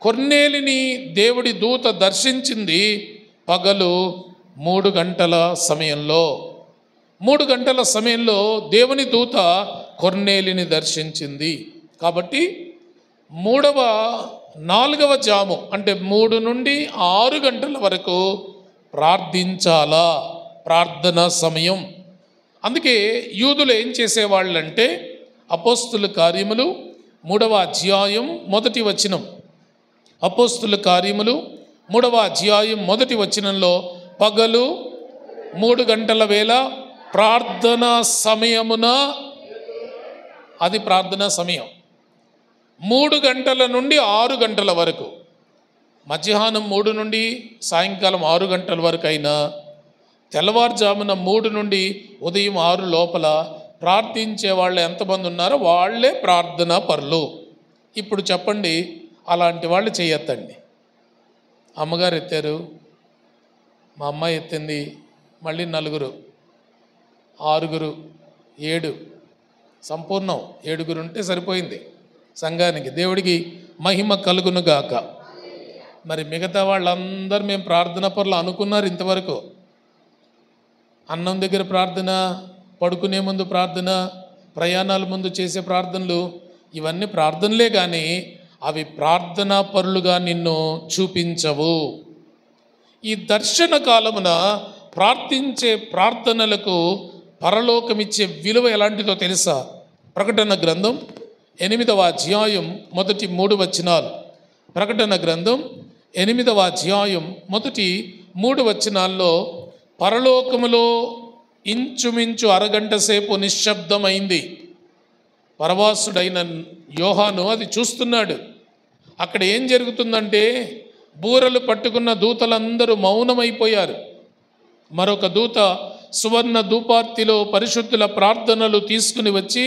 కొర్నేలిని దేవుడి దూత దర్శించింది పగలు 3 గంటల సమయంలో. 3 గంటల సమయంలో దేవుని దూత కొర్నేలిని దర్శించింది. కాబట్టి 4వ జాము అంటే 3 నుండి 6 గంటల వరకు ప్రార్థించాలా, ప్రార్థనా సమయం. అందుకే యూదులు ఏం చేసేవాళ్ళంటే, అపోస్తుల కార్యములు 3వ అధ్యాయం 1వ వచనం. అపోస్తుల కార్యములు 3వ అధ్యాయం 1వ వచనంలో, పగలు 3 గంటల వేళ ప్రార్థనా సమయమున, అది ప్రార్థనా సమయం. 3 గంటల నుండి 6 గంటల వరకు, మధ్యాహ్నం 3 నుండి సాయంకాలం 6 గంటల వరకు అయినా, తెల్లవారుజామున 3 నుండి ఉదయం 6 లోపల ప్రార్థించే వాళ్ళు ఎంతమంది ఉన్నారో వాళ్ళే ప్రార్థనా పరులు. ఇప్పుడు చెప్పండి, అలాంటి వాళ్ళు చేయొద్దండి. అమ్మగారు ఎత్తారు, మా అమ్మాయి ఎత్తింది, మళ్ళీ 4, 6, 7, సంపూర్ణం 7 ఉంటే సరిపోయింది సంఘానికి. దేవుడికి మహిమ కలుగునుగాక. మరి మిగతా వాళ్ళందరూ మేము ప్రార్థన పరులు అనుకున్నారు ఇంతవరకు. అన్నం దగ్గర ప్రార్థన, పడుకునే ముందు ప్రార్థన, ప్రయాణాల ముందు చేసే ప్రార్థనలు, ఇవన్నీ ప్రార్థనలే కానీ అవి ప్రార్థనా పరులుగా నిన్ను చూపించవు. ఈ దర్శన కాలమున ప్రార్థించే ప్రార్థనలకు పరలోకమిచ్చే విలువ ఎలాంటిదో తెలుసా? ప్రకటన గ్రంథం 8వ అధ్యాయం మొదటి 3 వచనాలు. ప్రకటన గ్రంథం 8వ అధ్యాయం మొదటి 3 వచనాల్లో, పరలోకములో ఇంచుమించు అరగంట సేపు నిశ్శబ్దమైంది. పరవాసుడైన యోహాను అది చూస్తున్నాడు. అక్కడ ఏం జరుగుతుందంటే, బూరలు పట్టుకున్న దూతలందరూ మౌనమైపోయారు. మరొక దూత సువర్ణ ధూపార్తిలో పరిశుద్ధుల ప్రార్థనలు తీసుకుని వచ్చి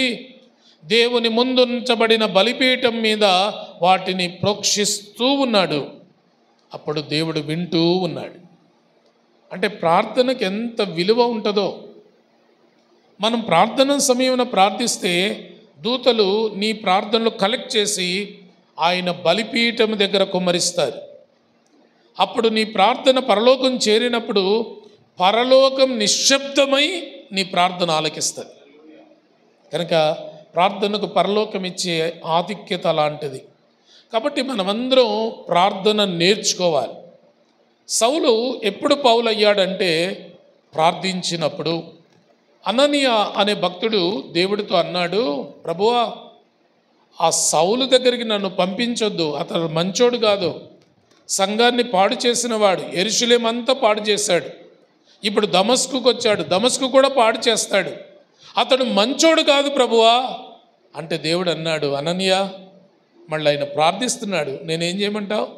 దేవుని ముందుంచబడిన బలిపీఠం మీద వాటిని ప్రోక్షిస్తూ ఉన్నాడు. అప్పుడు దేవుడు వింటూ ఉన్నాడు. అంటే ప్రార్థనకి ఎంత విలువ ఉంటుందో. మనం ప్రార్థన సమయంలో ప్రార్థిస్తే దూతలు నీ ప్రార్థనలు కలెక్ట్ చేసి ఆయన బలిపీఠం దగ్గర కుమ్మరిస్తారు. అప్పుడు నీ ప్రార్థన పరలోకం చేరినప్పుడు పరలోకం నిశ్శబ్దమై నీ ప్రార్థన ఆలకిస్తుంది. కనుక ప్రార్థనకు పరలోకం ఇచ్చే ఆధిక్యత లాంటిది. కాబట్టి మనమందరం ప్రార్థన నేర్చుకోవాలి. సౌలు ఎప్పుడు పౌలు అయ్యాడంటే ప్రార్థించినప్పుడు. అననీయ అనే భక్తుడు దేవుడితో అన్నాడు, ప్రభువా, ఆ సౌలు దగ్గరికి నన్ను పంపించొద్దు, అతడు మంచోడు కాదు, సంఘాన్ని పాడు చేసినవాడు, యెరూషలేం అంతా పాడు చేశాడు, ఇప్పుడు దమస్కుకు వచ్చాడు, దమస్కు కూడా పాడు చేస్తాడు, అతడు మంచోడు కాదు ప్రభువా అంటే దేవుడు అన్నాడు, అననీయ, మళ్ళీ ఆయన ప్రార్థిస్తున్నాడు, నేనేం చేయమంటావు?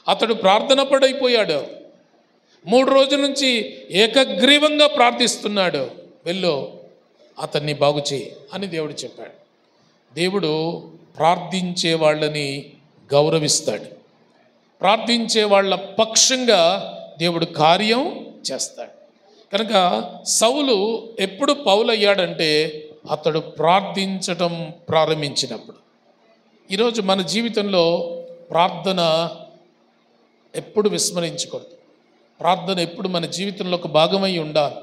అతడు ప్రార్థన పడైపోయాడు. 3 రోజుల నుంచి ఏకగ్రీవంగా ప్రార్థిస్తున్నాడు. వెళ్ళు, అతన్ని బాగు చేయి అని దేవుడు చెప్పాడు. దేవుడు ప్రార్థించే వాళ్ళని గౌరవిస్తాడు. ప్రార్థించే వాళ్ళ పక్షంగా దేవుడు కార్యం చేస్తాడు. కనుక సౌలు ఎప్పుడు పౌలు అయ్యాడంటే అతడు ప్రార్థించటం ప్రారంభించినప్పుడు. ఈరోజు మన జీవితంలో ప్రార్థన ఎప్పుడు విస్మరించకూడదు. ప్రార్థన ఎప్పుడు మన జీవితంలో ఒక భాగమై ఉండాలి.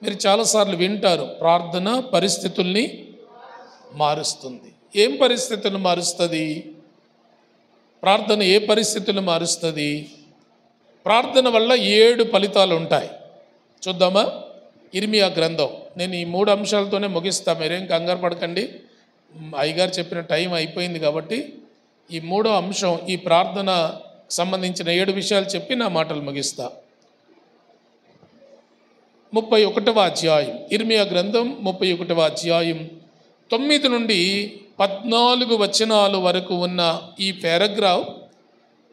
మీరు చాలాసార్లు వింటారు, ప్రార్థన పరిస్థితుల్ని మారుస్తుంది. ఏం పరిస్థితులు మారుస్తుంది? ప్రార్థన ఏ పరిస్థితులు మారుస్తుంది? ప్రార్థన వల్ల 7 ఫలితాలు ఉంటాయి. చూద్దామా? ఇర్మియా గ్రంథం. నేను ఈ 3 అంశాలతోనే ముగిస్తా, మీరేం కంగారు పడకండి. అయ్యగారు చెప్పిన టైం అయిపోయింది కాబట్టి ఈ 3వ అంశం, ఈ ప్రార్థన సంబంధించిన 7 విషయాలు చెప్పి నా మాటలు ముగిస్తా. 31వ అధ్యాయం, ఇర్మియా గ్రంథం 31వ అధ్యాయం 9 నుండి 14 వచనాలు వరకు ఉన్న ఈ పారాగ్రాఫ్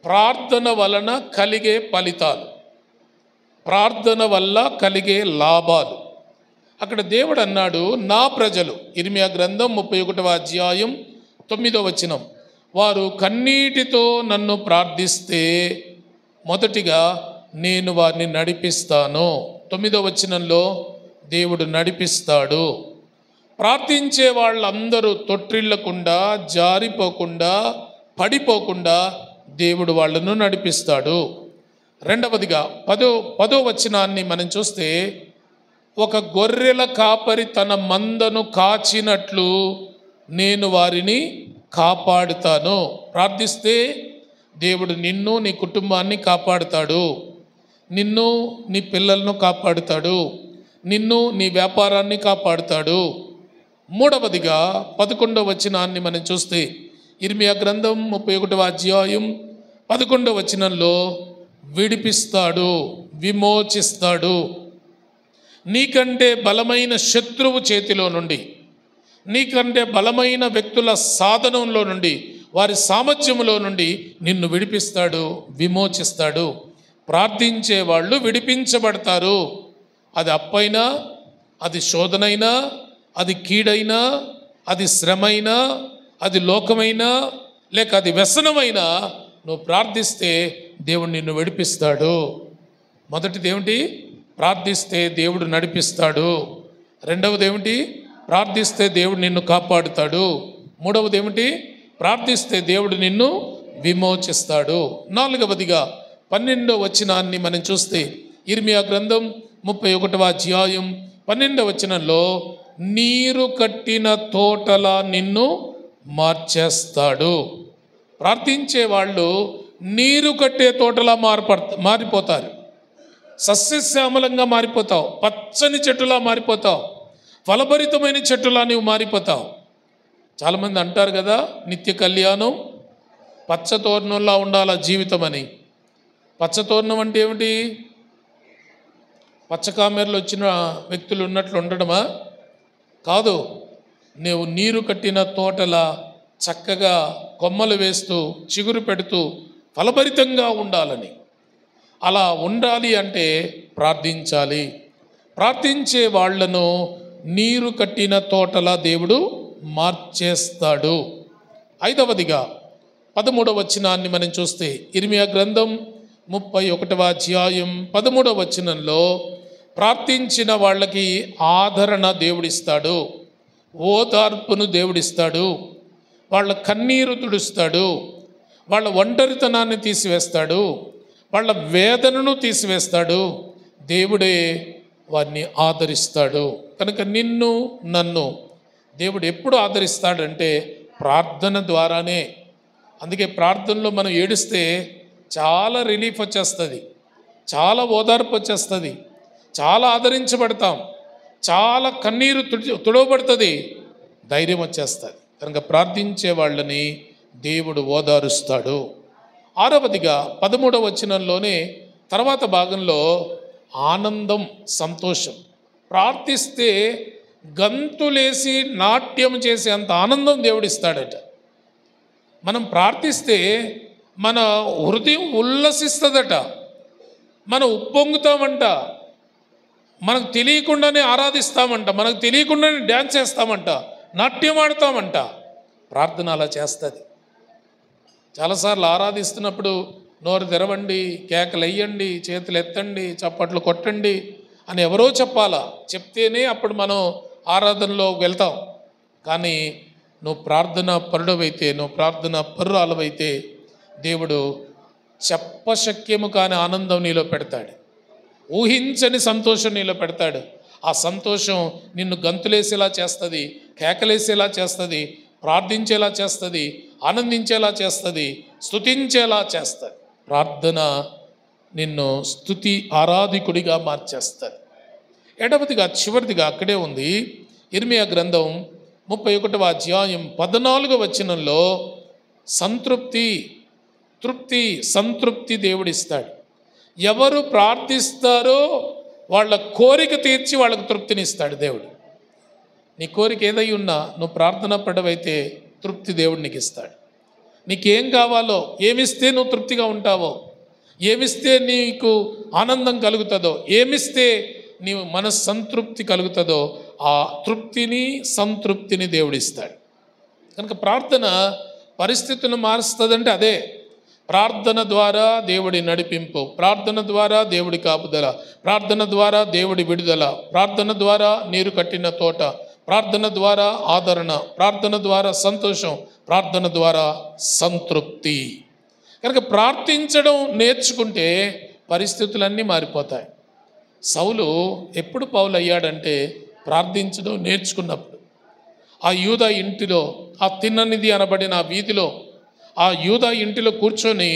ప్రార్థన వలన కలిగే ఫలితాలు, ప్రార్థన వల్ల కలిగే లాభాలు. అక్కడ దేవుడు అన్నాడు, నా ప్రజలు, ఇర్మియా గ్రంథం 31వ అధ్యాయం 9వ వచనం, వారు కన్నీటితో నన్ను ప్రార్థిస్తే మొదటిగా నేను వారిని నడిపిస్తాను. 9వ వచనంలో దేవుడు నడిపిస్తాడు. ప్రార్థించే వాళ్ళందరూ తొట్టిల్లకుండా, జారిపోకుండా, పడిపోకుండా దేవుడు వాళ్ళను నడిపిస్తాడు. రెండవదిగా 10వ వచనాన్ని మనం చూస్తే, ఒక గొర్రెల కాపరి తన మందను కాచినట్లు నేను వారిని కాపాడుతాను. ప్రార్థిస్తే దేవుడు నిన్ను, నీ కుటుంబాన్ని కాపాడుతాడు, నిన్ను, నీ పిల్లలను కాపాడుతాడు, నిన్ను, నీ వ్యాపారాన్ని కాపాడుతాడు. మూడవదిగా 11వ వచనాన్ని మనం చూస్తే, ఇర్మియా గ్రంథం 31వ అధ్యాయం 11వ వచనంలో విడిపిస్తాడు, విమోచిస్తాడు. నీకంటే బలమైన శత్రువు చేతిలో నుండి, నీకంటే బలమైన వ్యక్తుల సాధనంలో నుండి, వారి సామర్థ్యంలో నుండి నిన్ను విడిపిస్తాడు, విమోచిస్తాడు. ప్రార్థించే వాళ్ళు విడిపించబడతారు. అది అప్పైనా, అది శోధనైనా, అది కీడైనా, అది శ్రమైనా, అది లోకమైనా, లేక అది వ్యసనమైనా, నువ్వు ప్రార్థిస్తే దేవుడు నిన్ను విడిపిస్తాడు. మొదటిది ఏమిటి? ప్రార్థిస్తే దేవుడు నడిపిస్తాడు. రెండవది ఏమిటి? ప్రార్థిస్తే దేవుడు నిన్ను కాపాడుతాడు. మూడవది ఏమిటి? ప్రార్థిస్తే దేవుడు నిన్ను విమోచిస్తాడు. నాలుగవదిగా 12వ వచనాన్ని మనం చూస్తే, ఇర్మియా గ్రంథం 31వ అధ్యాయం 12వ వచనంలో, నీరు కట్టిన తోటలా నిన్ను మార్చేస్తాడు. ప్రార్థించే వాళ్ళు నీరు కట్టే తోటలా మారిపోతారు. సస్యశ్యామలంగా మారిపోతావు, పచ్చని చెట్టులా మారిపోతావు, ఫలభరితమైన చెట్టులా నువ్వు మారిపోతావు. చాలామంది అంటారు కదా, నిత్య కళ్యాణం పచ్చతోరణంలా ఉండాలా జీవితం అని. పచ్చతోరణం అంటే ఏమిటి? పచ్చకామెరలు వచ్చిన వ్యక్తులు ఉన్నట్లు ఉండడమా? కాదు. నువ్వు నీరు కట్టిన తోటలా చక్కగా కొమ్మలు వేస్తూ, చిగురు పెడుతూ, ఫలభరితంగా ఉండాలని. అలా ఉండాలి అంటే ప్రార్థించాలి. ప్రార్థించే వాళ్లను నీరు కట్టిన తోటలా దేవుడు మార్చేస్తాడు. ఐదవదిగా 13వ వచనాన్ని మనం చూస్తే ఇర్మియా గ్రంథం 31వ అధ్యాయం 13వ వచనంలో ప్రార్థించిన వాళ్ళకి ఆదరణ దేవుడిస్తాడు, ఓదార్పును దేవుడిస్తాడు, వాళ్ళ కన్నీరు తుడుస్తాడు, వాళ్ళ ఒంటరితనాన్ని తీసివేస్తాడు, వాళ్ళ వేదనను తీసివేస్తాడు. దేవుడే వారిని ఆదరిస్తాడు. కనుక నిన్ను నన్ను దేవుడు ఎప్పుడు ఆదరిస్తాడంటే ప్రార్థన ద్వారానే. అందుకే ప్రార్థనలో మనం ఏడిస్తే చాలా రిలీఫ్ వచ్చేస్తుంది, చాలా ఓదార్పు వచ్చేస్తుంది, చాలా ఆదరించబడతాం, చాలా కన్నీరు తుడవబడుతుంది, ధైర్యం వచ్చేస్తుంది. కనుక ప్రార్థించే వాళ్ళని దేవుడు ఓదారుస్తాడు. ఆరవదిగా 13వ వచనంలోనే తర్వాత భాగంలో ఆనందం, సంతోషం. ప్రార్థిస్తే గంతులేసి నాట్యం చేసే అంత ఆనందం దేవుడిస్తాడట. మనం ప్రార్థిస్తే మన హృదయం ఉల్లసిస్తుందట, మనం ఉప్పొంగుతామంట, మనకు తెలియకుండానే ఆరాధిస్తామంట, మనకు తెలియకుండానే డ్యాన్స్ చేస్తామంట, నాట్యం ఆడతామంట. ప్రార్థన అలా చేస్తుంది. చాలాసార్లు ఆరాధిస్తున్నప్పుడు నోరు తెరవండి, కేకలు వేయండి, చేతులు ఎత్తండి, చప్పట్లు కొట్టండి అని ఎవరో చెప్పాలా, చెప్తేనే అప్పుడు మనం ఆరాధనలో వెళ్తాం. కానీ నువ్వు ప్రార్థన పరుడవైతే, నువ్వు ప్రార్థన పరురాలవైతే దేవుడు చెప్పశక్యము కాని ఆనందం నీలో పెడతాడు, ఊహించని సంతోషం నీలో పెడతాడు. ఆ సంతోషం నిన్ను గంతులేసేలా చేస్తుంది, కేకలేసేలా చేస్తుంది, ప్రార్థించేలా చేస్తుంది, ఆనందించేలా చేస్తుంది, స్తుతించేలా చేస్తుంది. ప్రార్థన నిన్ను స్తుతి ఆరాధికుడిగా మార్చేస్తుంది. ఏడవదిగా చివరిదిగా అక్కడే ఉంది ఇర్మియా గ్రంథం 31వ అధ్యాయం 14వ వచనంలో సంతృప్తి దేవుడిస్తాడు. ఎవరు ప్రార్థిస్తారో వాళ్ళ కోరిక తీర్చి వాళ్ళకు తృప్తినిస్తాడు దేవుడు. నీ కోరిక ఏదై ఉన్నా నువ్వు ప్రార్థన పడవైతే తృప్తి దేవుడు నీకు ఇస్తాడు. నీకేం కావాలో, ఏమిస్తే నువ్వు తృప్తిగా ఉంటావో, ఏమిస్తే నీకు ఆనందం కలుగుతుందో, ఏమిస్తే నీ మనస్సంతృప్తి కలుగుతుందో ఆ తృప్తిని, సంతృప్తిని దేవుడిస్తాడు. కనుక ప్రార్థన పరిస్థితులను మారుస్తుందంటే అదే. ప్రార్థన ద్వారా దేవుడి నడిపింపు, ప్రార్థన ద్వారా దేవుడి కాపుదల, ప్రార్థన ద్వారా దేవుడి విడుదల, ప్రార్థన ద్వారా నీరు కట్టిన తోట, ప్రార్థన ద్వారా ఆదరణ, ప్రార్థన ద్వారా సంతోషం, ప్రార్థన ద్వారా సంతృప్తి. కనుక ప్రార్థించడం నేర్చుకుంటే పరిస్థితులన్నీ మారిపోతాయి. సౌలు ఎప్పుడు పౌలు అయ్యాడంటే ప్రార్థించడం నేర్చుకున్నప్పుడు. ఆ యూదా ఇంటిలో, ఆ తిన్ననిది అనబడిన ఆ వీధిలో, ఆ యూదా ఇంటిలో కూర్చొని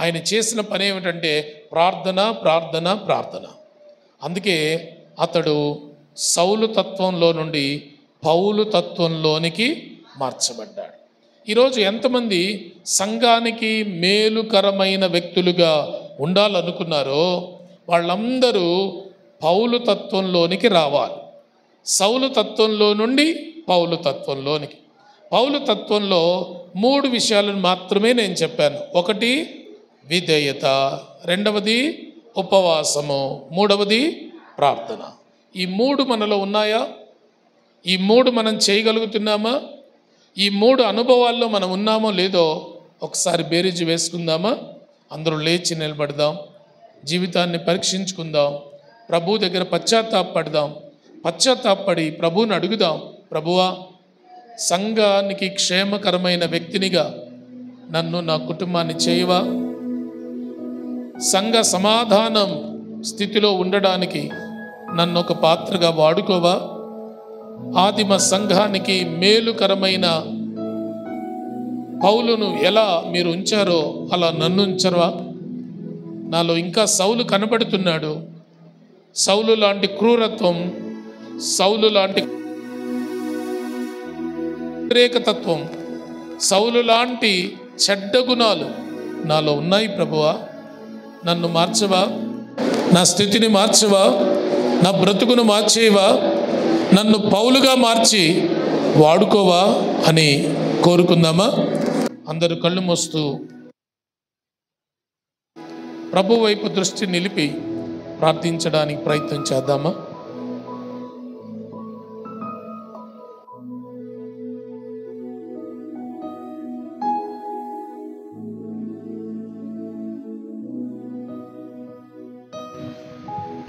ఆయన చేసిన పని ఏమిటంటే ప్రార్థన, ప్రార్థన, ప్రార్థన. అందుకే అతడు సౌలు తత్వంలో నుండి పౌలు తత్వంలోనికి మార్చబడ్డాడు. ఈరోజు ఎంతమంది సంఘానికి మేలుకరమైన వ్యక్తులుగా ఉండాలనుకున్నారో వాళ్ళందరూ పౌలు తత్వంలోనికి రావాలి. సౌలు తత్వంలో నుండి పౌలు తత్వంలోనికి. పౌలు తత్వంలో 3 విషయాలను మాత్రమే నేను చెప్పాను. ఒకటి విధేయత, రెండవది ఉపవాసము, మూడవది ప్రార్థన. ఈ 3 మనలో ఉన్నాయా? ఈ 3 మనం చేయగలుగుతున్నామా? ఈ 3 అనుభవాల్లో మనం ఉన్నామో లేదో ఒకసారి బేరీజు వేసుకుందామా? అందరూ లేచి నిలబడదాం, జీవితాన్ని పరీక్షించుకుందాం, ప్రభు దగ్గర పశ్చాత్తాపడి ప్రభువుని అడుగుదాం. ప్రభువా, సంఘానికి క్షేమకరమైన వ్యక్తినిగా నన్ను, నా కుటుంబాన్ని చేయవా? సంఘ సమాధానం స్థితిలో ఉండడానికి నన్ను ఒక పాత్రగా వాడుకోవా? ఆదిమ సంఘానికి మేలుకరమైన పౌలును ఎలా మీరు ఉంచారో అలా నన్ను ఉంచరా? నాలో ఇంకా సౌలు కనబడుతున్నాడు. సౌలు లాంటి క్రూరత్వం, సౌలు లాంటి వ్యతిరేకతత్వం, సౌలు లాంటి చెడ్డ గుణాలు నాలో ఉన్నాయి. ప్రభువా, నన్ను మార్చవా? నా స్థితిని మార్చవా? నా బ్రతుకును మార్చేవా? నన్ను పౌలుగా మార్చి వాడుకోవా అని కోరుకుందామా? అందరూ కళ్ళు మూస్తూ ప్రభు వైపు దృష్టి నిలిపి ప్రార్థించడానికి ప్రయత్నం చేద్దామా?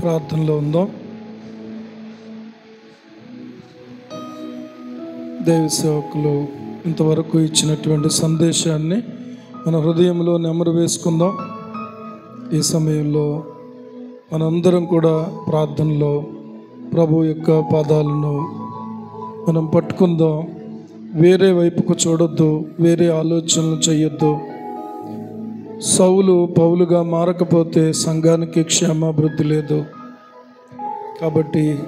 ప్రార్థనలో ఉందాం. దైవ సేవకులు ఇంతవరకు ఇచ్చినటువంటి సందేశాన్ని మన హృదయంలో నెమరు వేసుకుందాం. ఈ సమయంలో మనందరం కూడా ప్రార్థనలో ప్రభు యొక్క పాదాలను మనం పట్టుకుందాం. వేరే వైపుకు చూడొద్దు, వేరే ఆలోచనలు చేయొద్దు. సౌలు పౌలుగా మారకపోతే సంఘానికి క్షేమాభివృద్ధి లేదు. కాబట్టి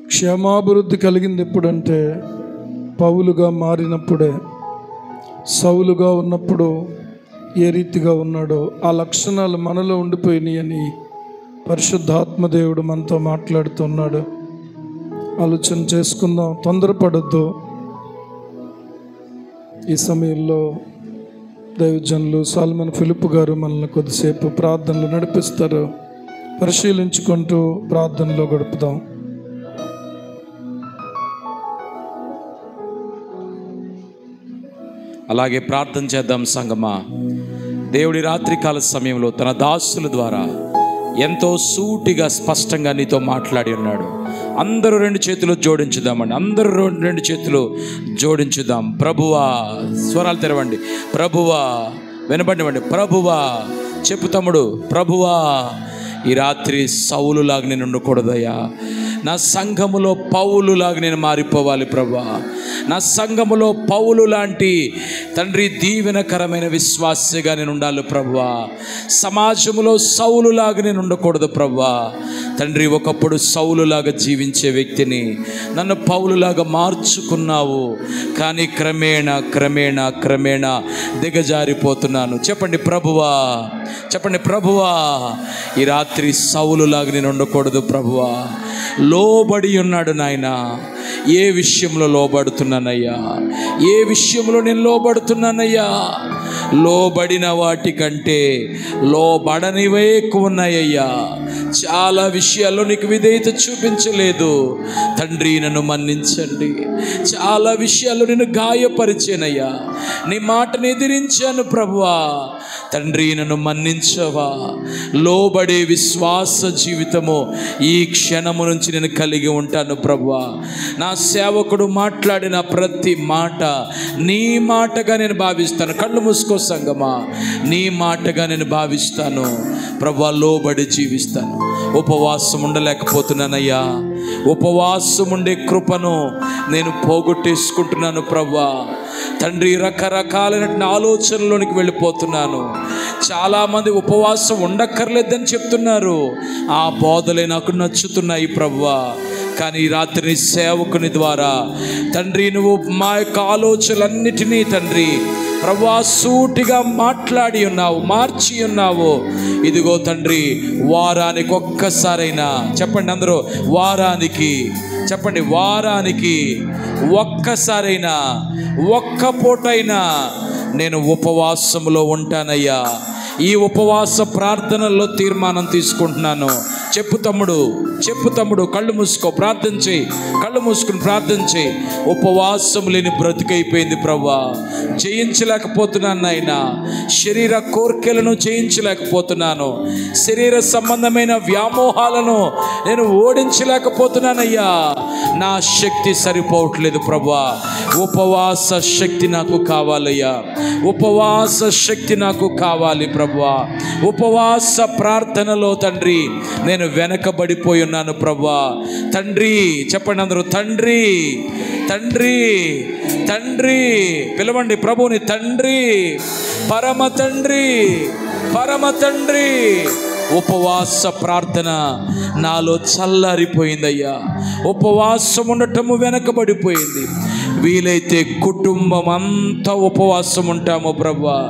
క్షేమాభివృద్ధి కలిగింది ఎప్పుడంటే పౌలుగా మారినప్పుడే. సౌలుగా ఉన్నప్పుడు ఏ రీతిగా ఉన్నాడో ఆ లక్షణాలు మనలో ఉండిపోయినాయని పరిశుద్ధాత్మదేవుడు మనతో మాట్లాడుతున్నాడు. ఆలోచన చేసుకుందాం, తొందరపడద్దు. ఈ సమయంలో దైవజనులు సాల్మన్ ఫిలిప్ గారు మనల్ని కొద్దిసేపు ప్రార్థనలు నడిపిస్తారు. పరిశీలించుకుంటూ ప్రార్థనలో గడుపుదాం. అలాగే ప్రార్థన చేద్దాం సంగమా. దేవుడి రాత్రికాల సమయంలో తన దాసుల ద్వారా ఎంతో సూటిగా స్పష్టంగా నీతో మాట్లాడి ఉన్నాడు. అందరూ రెండు చేతులు జోడించుదామండి. అందరూ రెండు చేతులు జోడించుదాం. ప్రభువా, స్వరాలు తెరవండి. ప్రభువా, వినబడివ్వండి. ప్రభువా, చెప్పు తమ్ముడు. ప్రభువా, ఈ రాత్రి సౌలులాగా నేను ఉండకూడదయ్యా. నా సంఘములో పౌలులాగా నేను మారిపోవాలి ప్రభువా. నా సంఘములో పౌలు లాంటి తండ్రి దీవెనకరమైన విశ్వాసిగా నేను ఉండాలి ప్రభువా. సమాజంలో సౌలులాగా నేను ఉండకూడదు ప్రభువా. తండ్రి, ఒకప్పుడు సౌలులాగా జీవించే వ్యక్తిని నన్ను పౌలులాగా మార్చుకున్నావు. కానీ క్రమేణా క్రమేణా క్రమేణా దిగజారిపోతున్నాను. చెప్పండి ప్రభువా, చెప్పండి ప్రభువా. ఈ రాత్రి సౌలులాగా నేను ఉండకూడదు ప్రభువా. లోబడి ఉన్నాడు నాయన. ఏ విషయంలో లోబడుతున్నానయ్యా? ఏ విషయంలో నేను లోబడుతున్నానయ్యా? లోబడిన వాటికంటే లోబడనివే ఎక్కువ ఉన్నాయ్యా. చాలా విషయాల్లో నీకు విధేయత చూపించలేదు తండ్రి, నన్ను మన్నించండి. చాలా విషయాల్లో నేను గాయపరిచానయ్యా. నీ మాటను ఎదిరించాను ప్రభువా. తండ్రి, నన్ను మన్నించవా. లోబడే విశ్వాస జీవితము ఈ క్షణము నుంచి నేను కలిగి ఉంటాను ప్రభువా. నా సేవకుడు మాట్లాడిన ప్రతి మాట నీ మాటగా నేను భావిస్తాను. కళ్ళు మూసుకో సంగమా. నీ మాటగా నేను భావిస్తాను ప్రభువా. లోబడి జీవిస్తాను. ఉపవాసం ఉండలేకపోతున్నానయ్యా. ఉపవాసం ఉండే కృపను నేను పోగొట్టేసుకుంటున్నాను ప్రభువా. తండ్రి, రకరకాలైన ఆలోచనలోనికి వెళ్ళిపోతున్నాను. చాలామంది ఉపవాసం ఉండక్కర్లేదని చెప్తున్నారు. ఆ బోధలే నాకు నచ్చుతున్నాయి ప్రభువా. కానీ ఈ రాత్రి సేవకుని ద్వారా తండ్రి, నువ్వు మా యొక్క ఆలోచనలన్నిటినీ తండ్రి ప్రభువా సూటిగా మాట్లాడి ఉన్నావు, మార్చి ఉన్నావు. ఇదిగో తండ్రి, వారానికి ఒక్కసారైనా, చెప్పండి అందరూ, వారానికి, చెప్పండి, వారానికి ఒక్కసారైనా, ఒక్క పూటైనా నేను ఉపవాసంలో ఉంటానయ్యా. ఈ ఉపవాస ప్రార్థనల్లో తీర్మానం తీసుకుంటున్నాను. చెప్పు తమ్ముడు, చెప్పు తమ్ముడు. కళ్ళు మూసుకో, ప్రార్థన చేయి. కళ్ళు మూసుకుని ప్రార్థన చేయి. ఉపవాసం లేని బ్రతుకైపోయింది ప్రభువా. జయించలేకపోతున్నాను నాయనా. శరీర కోర్కెలను జయించలేకపోతున్నాను. శరీర సంబంధమైన వ్యామోహాలను నేను ఓడించలేకపోతున్నానయ్యా. నా శక్తి సరిపోవట్లేదు ప్రభువా. ఉపవాస శక్తి నాకు కావాలయ్యా. ఉపవాస శక్తి నాకు కావాలి ప్రభువా. ఉపవాస ప్రార్థనలో తండ్రి నేను వెనకబడిపోయి ఉన్నాను ప్రభువా. తండ్రి, చెప్పండి అందరూ, తండ్రి, తండ్రి, తండ్రి. పిలవండి ప్రభువుని. తండ్రి, పరమ తండ్రి, పరమ తండ్రి. ఉపవాస ప్రార్థన నాలో చల్లారిపోయిందయ్యా. ఉపవాసం ఉండటము వెనకబడిపోయింది. వీలైతే కుటుంబం అంతా ఉపవాసం ఉంటాము ప్రభువా.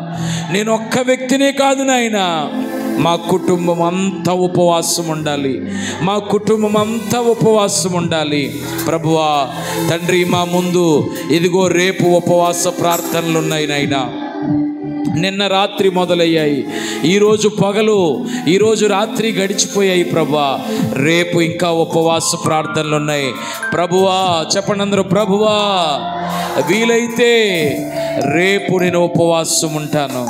నేను ఒక్క వ్యక్తినే కాదు నాయనా, మా కుటుంబం అంతా ఉపవాసం ఉండాలి. మా కుటుంబం అంతా ఉపవాసం ఉండాలి ప్రభువా. తండ్రి, మా ముందు ఇదిగో రేపు ఉపవాస ప్రార్థనలు ఉన్నాయి నాయనా. నిన్న రాత్రి మొదలయ్యాయి, ఈరోజు పగలు, ఈరోజు రాత్రి గడిచిపోయాయి ప్రభువా. రేపు ఇంకా ఉపవాస ప్రార్థనలు ఉన్నాయి ప్రభువా. చెప్పండి అందరూ, ప్రభువా వీలైతే రేపు నేను ఉపవాసం ఉంటాను.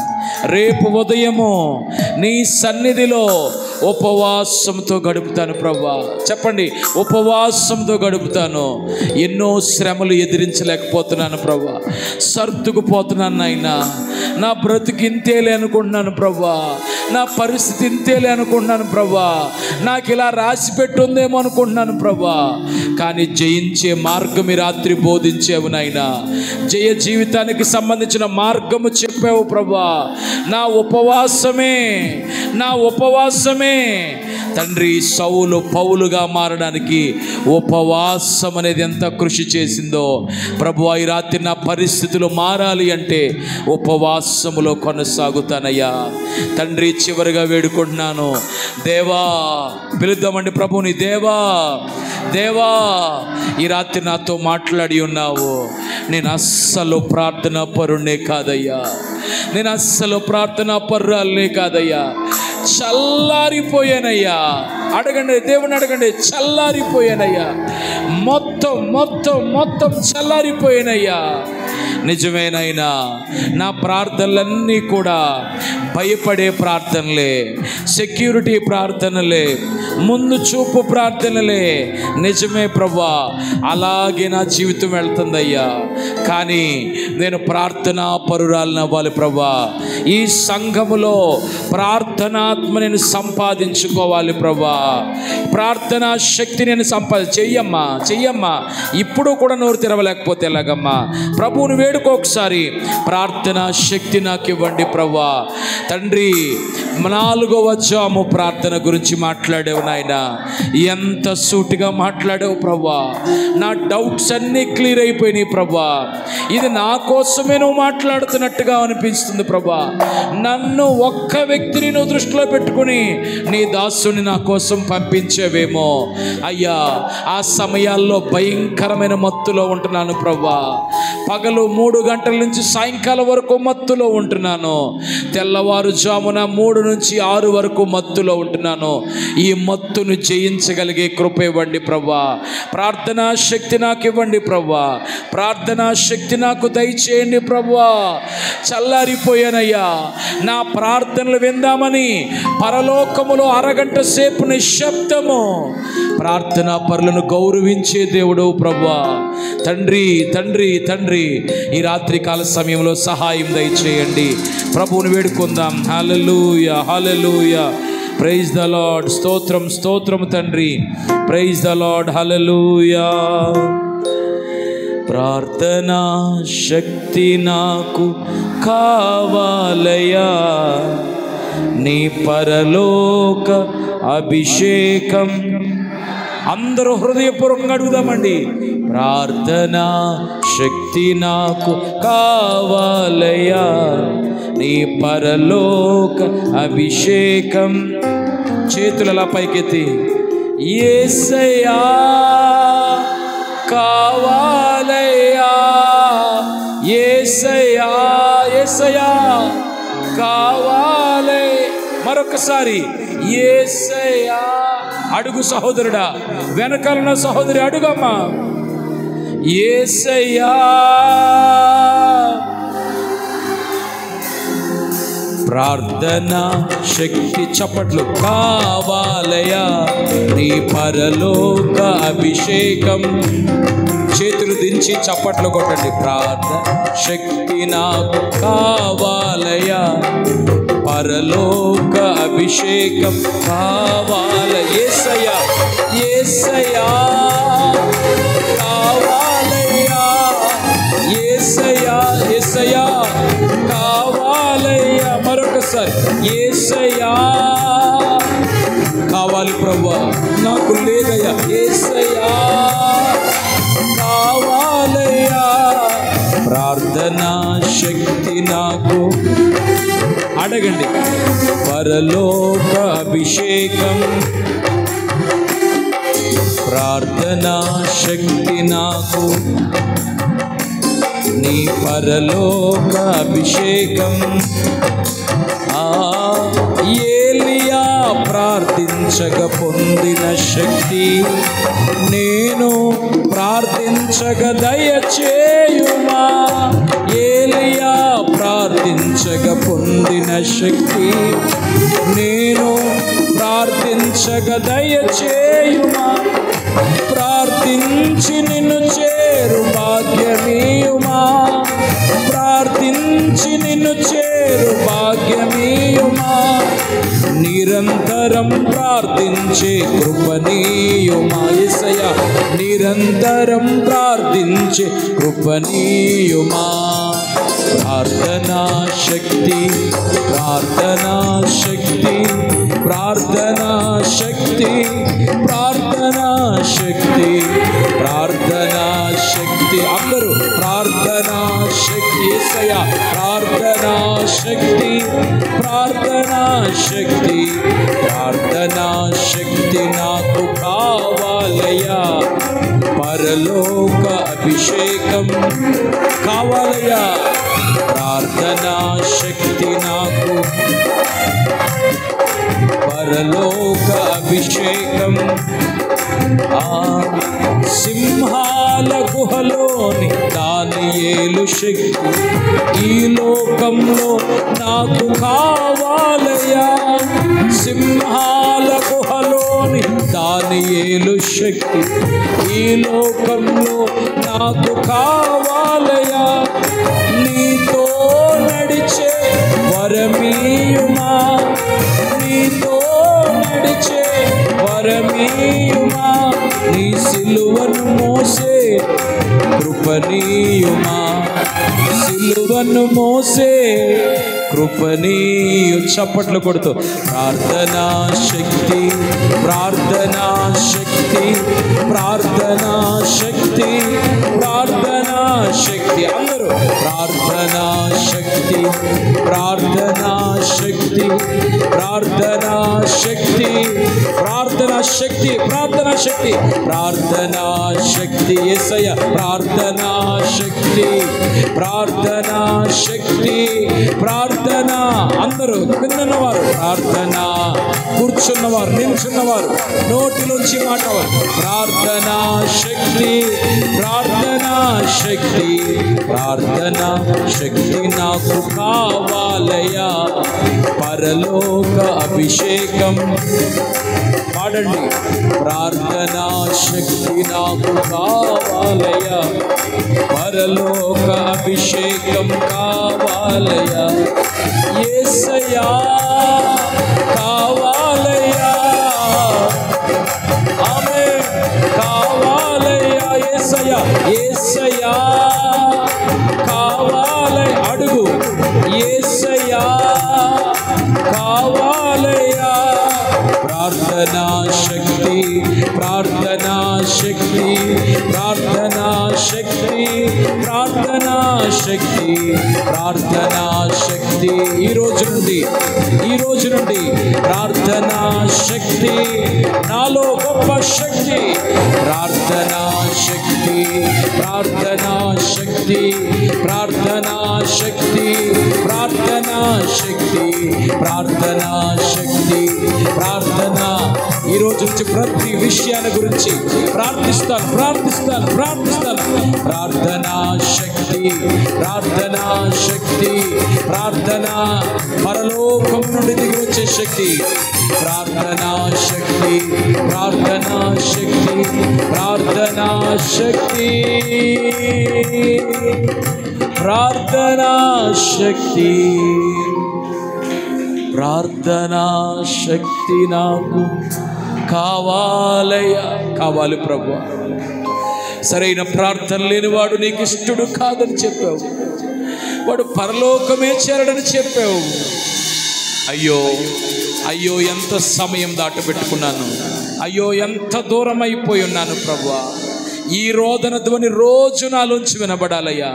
రేపు ఉదయము నీ సన్నిధిలో ఉపవాసంతో గడుపుతాను ప్రభా. చెప్పండి, ఉపవాసంతో గడుపుతాను. ఎన్నో శ్రమలు ఎదిరించలేకపోతున్నాను ప్రభా, సర్దుకుపోతున్నాను నాయనా. నా బ్రతుకు ఇంతేలే అనుకుంటున్నాను ప్రభా, నా పరిస్థితి ఇంతేలే అనుకుంటున్నాను ప్రభా, నాకు ఇలా రాసి పెట్టుందేమో అనుకుంటున్నాను ప్రభా. కానీ జయించే మార్గం ఈ రాత్రి బోధించేవు నాయనా. జయ జీవితానికి సంబంధించిన మార్గము చెప్పావు ప్రభా. నా ఉపవాసమే తండ్రి సౌలు పౌలుగా మారడానికి ఉపవాసం అనేది ఎంత కృషి చేసిందో ప్రభువా. ఈ రాత్రి నా పరిస్థితులు మారాలి అంటే ఉపవాసములో కొనసాగుతానయ్యా తండ్రి. చివరిగా వేడుకుంటున్నాను దేవా, పిలుద్దామండి ప్రభుని. దేవా ఈ రాత్రి నాతో మాట్లాడి ఉన్నావు. నేను అస్సలు ప్రార్థనా పరుణ్ణే కాదయ్యా, నేను అస్సలు ప్రార్థనా పరురాలనే కాదయ్యా. చల్లారిపోయానయ్యా. అడగండి, దేవుని అడగండి. చల్లారిపోయానయ్యా, మొత్తం చల్లారిపోయానయ్యా. నిజమేనైనా నా ప్రార్థనలన్నీ కూడా భయపడే ప్రార్థనలే, సెక్యూరిటీ ప్రార్థనలే, ముందు చూపు ప్రార్థనలే. నిజమే ప్రభా, అలాగే నా జీవితం వెళ్తుందయ్యా. కానీ నేను ప్రార్థనా పరురాలను అవ్వాలి ప్రభా. ఈ సంఘములో ప్రార్థనాత్మ నేను సంపాదించుకోవాలి ప్రభా. ప్రార్థనా శక్తి నేను చెయ్యమ్మా. ఇప్పుడు కూడా నోరు తెరవలేకపోతే ఎలాగమ్మా? ప్రభువుని వేడుకోకసారి ప్రార్థనా శక్తి నాకు ఇవ్వండి ప్రభా. తండ్రి, 4వ జాము ప్రార్థన గురించి మాట్లాడావు నాయన. ఎంత సూటిగా మాట్లాడావు ప్రభా. నా డౌట్స్ అన్నీ క్లియర్ అయిపోయినాయి ప్రభా. ఇది నా కోసమే నువ్వు మాట్లాడుతున్నట్టుగా అనిపిస్తుంది ప్రభా. నన్ను ఒక్క వ్యక్తిని నువ్వు దృష్టిలో పెట్టుకుని నీ దాసుని నా కోసం పంపించేవేమో అయ్యా. ఆ సమయాల్లో భయంకరమైన మత్తులో ఉంటున్నాను ప్రభా. పగలు 3 గంటల నుంచి సాయంకాలం వరకు మత్తులో ఉంటున్నాను. తెల్లవారుజామున 3 నుంచి 6 వరకు మత్తులో ఉంటున్నాను. ఈ మత్తును జయించగలిగే కృప ఇవ్వండి ప్రభా. ప్రార్థనా శక్తి నాకు ఇవ్వండి ప్రభా. ప్రార్థనా శక్తి నాకు దయచేయండి ప్రభా. చల్లారిపోయానయ్యా. నా ప్రార్థనలు విందామని పరలోకములో అరగంట సేపు నిశ్శబ్దము. ప్రార్థనా పరులను గౌరవించే దేవుడు ప్రభా. తండ్రి ఈ రాత్రి కాల సమయంలో సహాయం దయచేయండి. ప్రభువుని వేడుకుందాం. Hallelujah, hallelujah. Praise the lord. స్తోత్రం తండ్రి. Praise the lord. హల్లెలూయా. ప్రార్థనా శక్తి నాకు కావాలయ్యా, నీ పరలోక అభిషేకం. అందరూ హృదయపూర్వకంగా అడుగుదామండి. ప్రార్థనా శక్తి నాకు కావాలయ్యా, నీ పరలోక అభిషేకం. చేతులలా పైకెత్తి, యేసయ్యా కావాలయ్యా, యేసయ్యా కావాలే. మరొకసారి యేసయ్యా. అడుగు సహోదరుడా, వెనకాలన్న సహోదరి అడుగమ్మా. యేసయ్యా. ప్రార్థనా శక్తి చప్పట్లు కావాలయ్యా, నీ పరలోక అభిషేకం. చేతులు దించి చప్పట్లు కొట్టండి. ప్రార్థన శక్తి నాకు కావాలయ్యా, పరలోక అభిషేకం కావాల. యేసయ్యా కావాలయ్యా, యేసయ్యా కావాలయ్యా. మరొకసారి యేసయ్యా కావాలి ప్రభువా, నాకు లేదయ్యా. యేసయ్యా కావాలయ్యా. ప్రార్థనా శక్తి నాకు అడగండి. పరలోక అభిషేకం. ప్రార్థనా శక్తి నాకు, నీ పరలోక అభిషేకం. ఏలియా ప్రార్థించగ పొందిన శక్తి నేను ప్రార్థించగ దయచేయుమా. ఏలియా ప్రార్థించగ పొందిన శక్తి నేను ప్రార్థించగ ప్రార్థించగ దయచేయుమా, ప్రార్థించి నిన్ను చేరు భాగ్యమీయుమా, ప్రార్థించి నిన్ను చేరు భాగ్యమీయుమా, నిరంతరం ప్రార్థించే కృపనీయుమా. యేసయ్యా నిరంతరం ప్రార్థించే కృపనీయుమా. ప్రార్థనా శక్తి, ప్రార్థనా శక్తి, ప్రార్థనా శక్తి, ప్రార్థనా శక్తి, ప్రార్థనా శక్తి. అందరూ ప్రార్థనా శక్తి. యేసయ్యా ప్రార్థనా శక్తి, ప్రార్థనా శక్తి, ప్రార్థనా శక్తి నాకు కావాలయ్యా. పరలోక అభిషేకం కావాలయ్యా. ప్రార్థనా శక్తి నాకు, పరలోక అభిషేకం. సింహాల గుహలోని దానియేలు శక్తి ఈ లోకంలో నాకు కావాలయ్యా. సింహాల గుహలోని దానియేలు శక్తి ఈ లోకంలో నాకు కావాలయ్యా. నీతో నడిచే వరమీయుమా, నీతో నడిచే వరమీయుమా, నీ సిలువను మోసే కృపనీయుమా, సిలువను మోసే కృపనీయు. చప్పట్లు కొడుతూ ప్రార్థనా శక్తి, ప్రార్థనా శక్తి, ప్రార్థనా శక్తి, ప్రార్థనా శక్తి. అందరూ ప్రార్థనా శక్తి, ప్రార్థనా శక్తి, ప్రార్థనా శక్తి, ప్రార్థనా శక్తి, ప్రార్థనా శక్తి, ప్రార్థనా శక్తి. యేసయ్య ప్రార్థనా శక్తి, ప్రార్థనా శక్తి, ప్రార్థన. అందరూ కిందన్నవారు ప్రార్థన, కూర్చున్నవారు, నిల్చున్నవారు, నోటిలోంచి మాట ప్రార్థనా శక్తి, ప్రార్థనా శక్తి, ప్రార్థనా శక్తి నాకు కావాలయ్యా. పరలోక అభిషేకం పాడండి. ప్రార్థనా శక్తి నాకు కావాలయ్యా. పరలోక అభిషేకం కావాలయ్యా. యేసయ్యా కావాలయ్యా. ఆమేన్. కావాలయ్యా యేసయ్యా. యేసయ్యా కావాలయ్యా. అడుగు. యేసయ్యా కావాలయ్యా. ప్రార్థనా శక్తి, ప్రార్థనా శక్తి, ప్రార్థనా శక్తి, ప్రార్థనా శక్తి, ప్రార్థనా శక్తి. ఈ రోజు నుండి ప్రార్థనా శక్తి నాలో గొప్ప శక్తి. ప్రార్థనా శక్తి, ప్రార్థనా శక్తి, ప్రార్థనా శక్తి, ప్రార్థనా శక్తి, ప్రార్థనా శక్తి, ప్రార్థన. ఈ రోజు నుంచి ప్రతి విషయాన్ని గురించి ప్రార్థిస్తాను. ప్రార్థనా శక్తి, ప్రార్థనా శక్తి, ప్రార్థన. పరలోకం నుండి దిగి వచ్చే శక్తి. ప్రార్థనా శక్తి, ప్రార్థనా శక్తి, ప్రార్థనా శక్తి, ప్రార్థనా శక్తి, ప్రార్థనా శక్తి నాకు కావాలయ్యా. కావాలి ప్రభువా. సరైన ప్రార్థన లేనివాడు నీకు ఇష్టడు కాదని చెప్పావు. వాడు పరలోకమే చేరడని చెప్పావు. అయ్యో అయ్యో ఎంత సమయం దాటబెట్టుకున్నాను. అయ్యో ఎంత దూరం అయిపోయి ఉన్నాను ప్రభువా. ఈ రోదన ధ్వని రోజు నాలోంచి వినబడాలయ్యా.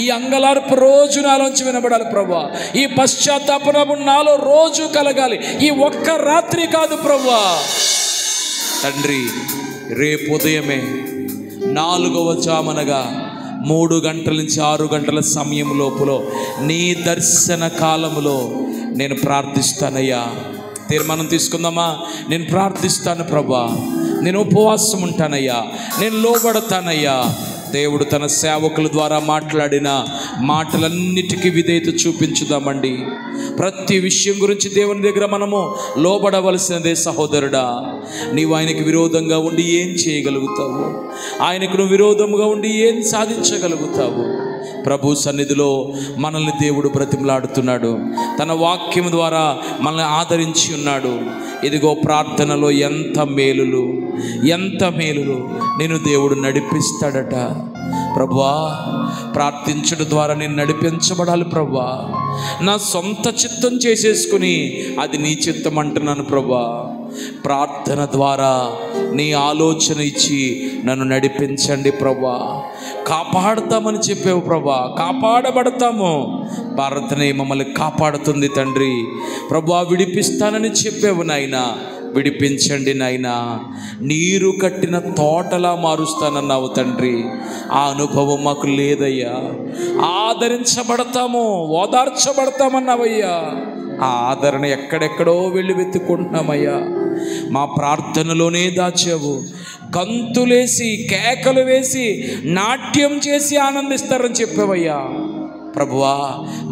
ఈ అంగలార్పు రోజు నాలోంచి వినబడాలి ప్రభువా. ఈ పశ్చాత్తాపము నాలో రోజు కలగాలి. ఈ ఒక్క రాత్రి కాదు ప్రభువా. తండ్రి, రేపు ఉదయమే 4వ జామనగా 3 గంటల నుంచి 6 గంటల సమయం లోపల నీ దర్శన కాలములో నేను ప్రార్థిస్తానయ్యా. తీర్మానం తీసుకుందామా? నేను ప్రార్థిస్తాను ప్రభా. నేను ఉపవాసం ఉంటానయ్యా. నేను లోబడతానయ్యా. దేవుడు తన సేవకుల ద్వారా మాట్లాడిన మాటలన్నిటికీ విధేయత చూపించుదామండి. ప్రతి విషయం గురించి దేవుని దగ్గర మనము లోబడవలసినదే సహోదరుడా. నీవు ఆయనకు విరోధంగా ఉండి ఏం చేయగలుగుతావు? ఆయనకు నువ్వు విరోధంగా ఉండి ఏం సాధించగలుగుతావు? ప్రభు సన్నిధిలో మనల్ని దేవుడు బ్రతిమలాడుతున్నాడు. తన వాక్యం ద్వారా మనల్ని ఆదరించి ఉన్నాడు. ఇదిగో ప్రార్థనలో ఎంత మేలులు నేను దేవుడు నడిపిస్తాడట. ప్రభువా, ప్రార్థించడం ద్వారా నేను నడిపించబడాలి ప్రభువా. నా సొంత చిత్తం చేసేసుకుని అది నీ చిత్తం అంటున్నాను ప్రభువా. ప్రార్థన ద్వారా నీ ఆలోచన ఇచ్చి నన్ను నడిపించండి ప్రభువా. కాపాడుతామని చెప్పావు ప్రభువా, కాపాడబడతాము. ప్రార్థనే మమ్మల్ని కాపాడుతుంది తండ్రి. ప్రభువా, విడిపిస్తానని చెప్పావు నాయనా, విడిపించండి నాయనా. నీరు కట్టిన తోటలా మారుస్తానన్నావు తండ్రి. ఆ అనుభవం మాకు లేదయ్యా. ఆదరించబడతాము, ఓదార్చబడతామన్నావయ్యా. ఆ ఆదరణ ఎక్కడెక్కడో వెళ్ళి వెతుక్కుంటున్నామయ్యా. మా ప్రార్థనలోనే దాచావు. గంతులేసి కేకలు వేసి నాట్యం చేసి ఆనందిస్తారని చెప్పావయ్యా. ప్రభువా,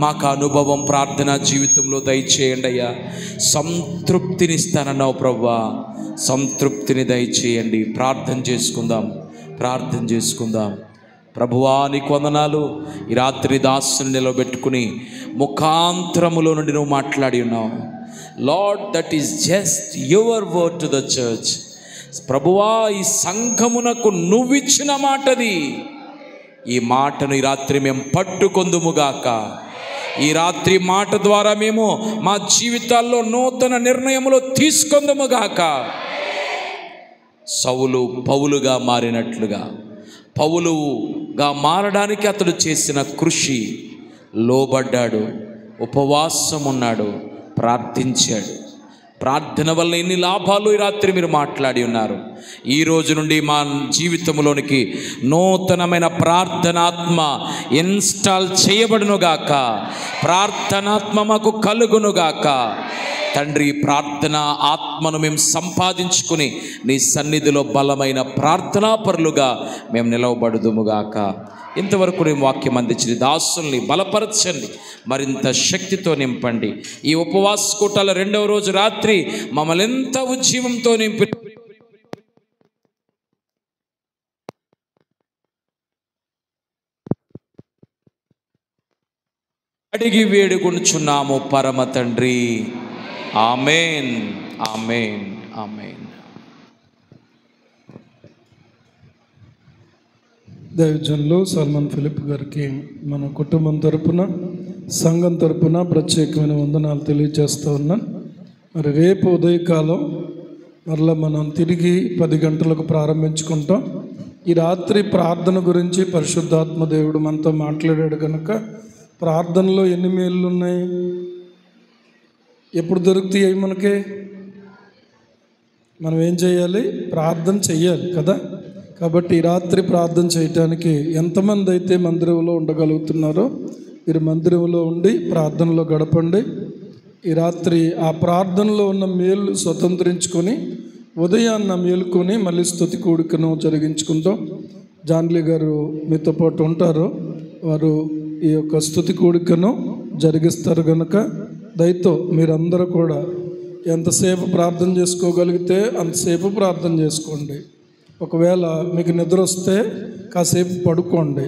మాకు అనుభవం ప్రార్థనా జీవితంలో దయచేయండి అయ్యా. సంతృప్తినిస్తానన్నావు ప్రభువా, సంతృప్తిని దయచేయండి. ప్రార్థన చేసుకుందాం. ప్రభువా, నీకు వందనాలు. ఈ రాత్రి దాసుని నిలబెట్టుకుని ముఖాంతరములో నుండి నువ్వు మాట్లాడి ఉన్నావు. Lord, that is just your word to the church. ప్రభువా, ఈ సంఘమునకు నువ్విచ్చిన మాటది. ఈ మాటను ఈ రాత్రి మేము పట్టుకొందుముగాక. ఈ రాత్రి మాట ద్వారా మేము మా జీవితాల్లో నూతన నిర్ణయములు తీసుకొందుముగాక. సౌలు పౌలుగా మారినట్లుగా, పౌలుగా మారడానికి అతడు చేసిన కృషి, లోబడ్డాడు, ఉపవాసం ఉన్నాడు, ప్రార్థించాడు. ప్రార్థన వల్ల ఎన్ని లాభాలు ఈ రాత్రి మీరు మాట్లాడి ఉన్నారు. ఈ రోజు నుండి మా జీవితంలోనికి నూతనమైన ప్రార్థనాత్మ ఇన్స్టాల్ చేయబడునుగాక. ప్రార్థనాత్మ మాకు కలుగునుగాక తండ్రి. ప్రార్థన ఆత్మను మేము సంపాదించుకుని నీ సన్నిధిలో బలమైన ప్రార్థనాపరులుగా మేము నిలవబడుదుముగాక. ఇంతవరకు నేను వాక్యం అందించిన దాసుల్ని బలపరచండి, మరింత శక్తితో నింపండి. ఈ ఉపవాస కూటాల 2వ రోజు రాత్రి మమ్మల్ని ఎంత ఉజ్జీవంతో నింపి అడిగి వేడుకొనుచున్నాము పరమ తండ్రి. ఆమేన్, ఆమేన్, ఆమేన్. దైవజనులు సల్మాన్ ఫిలిప్ గారికి మన కుటుంబం తరపున, సంఘం తరపున ప్రత్యేకమైన వందనాలు తెలియజేస్తూ ఉన్నాను. మరి రేపు ఉదయకాలం మరలా మనం తిరిగి 10 గంటలకు ప్రారంభించుకుంటాం. ఈ రాత్రి ప్రార్థన గురించి పరిశుద్ధాత్మ దేవుడు మనతో మాట్లాడాడు కనుక ప్రార్థనలో ఎన్ని మేళ్ళు ఉన్నాయి, ఎప్పుడు దొరుకుతాయి మనకి? మనం ఏం చేయాలి? ప్రార్థన చెయ్యాలి కదా. కాబట్టి ఈ రాత్రి ప్రార్థన చేయటానికి ఎంతమంది అయితే మందిరంలో ఉండగలుగుతున్నారో మీరు మందిరంలో ఉండి ప్రార్థనలో గడపండి. ఈ రాత్రి ఆ ప్రార్థనలో ఉన్న మేలు స్వతంత్రించుకొని ఉదయాన్న మేలుకొని మళ్ళీ స్తుతి కూడికను జరిగించుకుంటాం. జాన్లీ గారు మీతో పాటు ఉంటారు, వారు ఈ యొక్క స్తుతి కూడికను జరిగిస్తారు కనుక దయతో మీరందరూ కూడా ఎంతసేపు ప్రార్థన చేసుకోగలిగితే అంతసేపు ప్రార్థన చేసుకోండి. ఒకవేళ మీకు నిద్ర వస్తే కాసేపు పడుకోండి,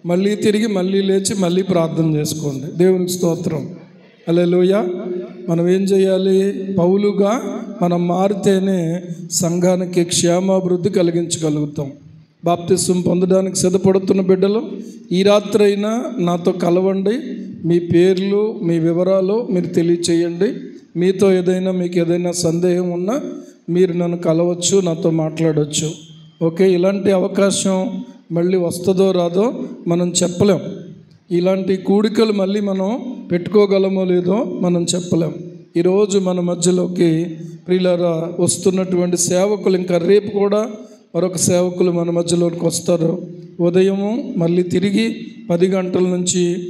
మళ్ళీ తిరిగి మళ్ళీ లేచి మళ్ళీ ప్రార్థన చేసుకోండి. దేవునికి స్తోత్రం, హల్లెలూయా. మనం ఏం చేయాలి? పౌలుగా మనం మారితేనే సంఘానికి క్షేమాభివృద్ధి కలిగించగలుగుతాం. బాప్తిసం పొందడానికి సిద్ధపడుతున్న బిడ్డలు ఈ రాత్రి అయినా నాతో కలవండి. మీ పేర్లు, మీ వివరాలు మీరు తెలియచేయండి. మీతో మీకు ఏదైనా సందేహం ఉన్నా మీరు నన్ను కలవచ్చు, నాతో మాట్లాడవచ్చు. ఓకే, ఇలాంటి అవకాశం మళ్ళీ వస్తుందో రాదో మనం చెప్పలేం. ఇలాంటి కూడికలు మళ్ళీ మనం పెట్టుకోగలమో లేదో మనం చెప్పలేం. ఈరోజు మన మధ్యలోకి ప్రియులారా వస్తున్నటువంటి సేవకులు, ఇంకా రేపు కూడా మరొక సేవకులు మన మధ్యలోకి వస్తారు. ఉదయము మళ్ళీ తిరిగి 10 గంటల నుంచి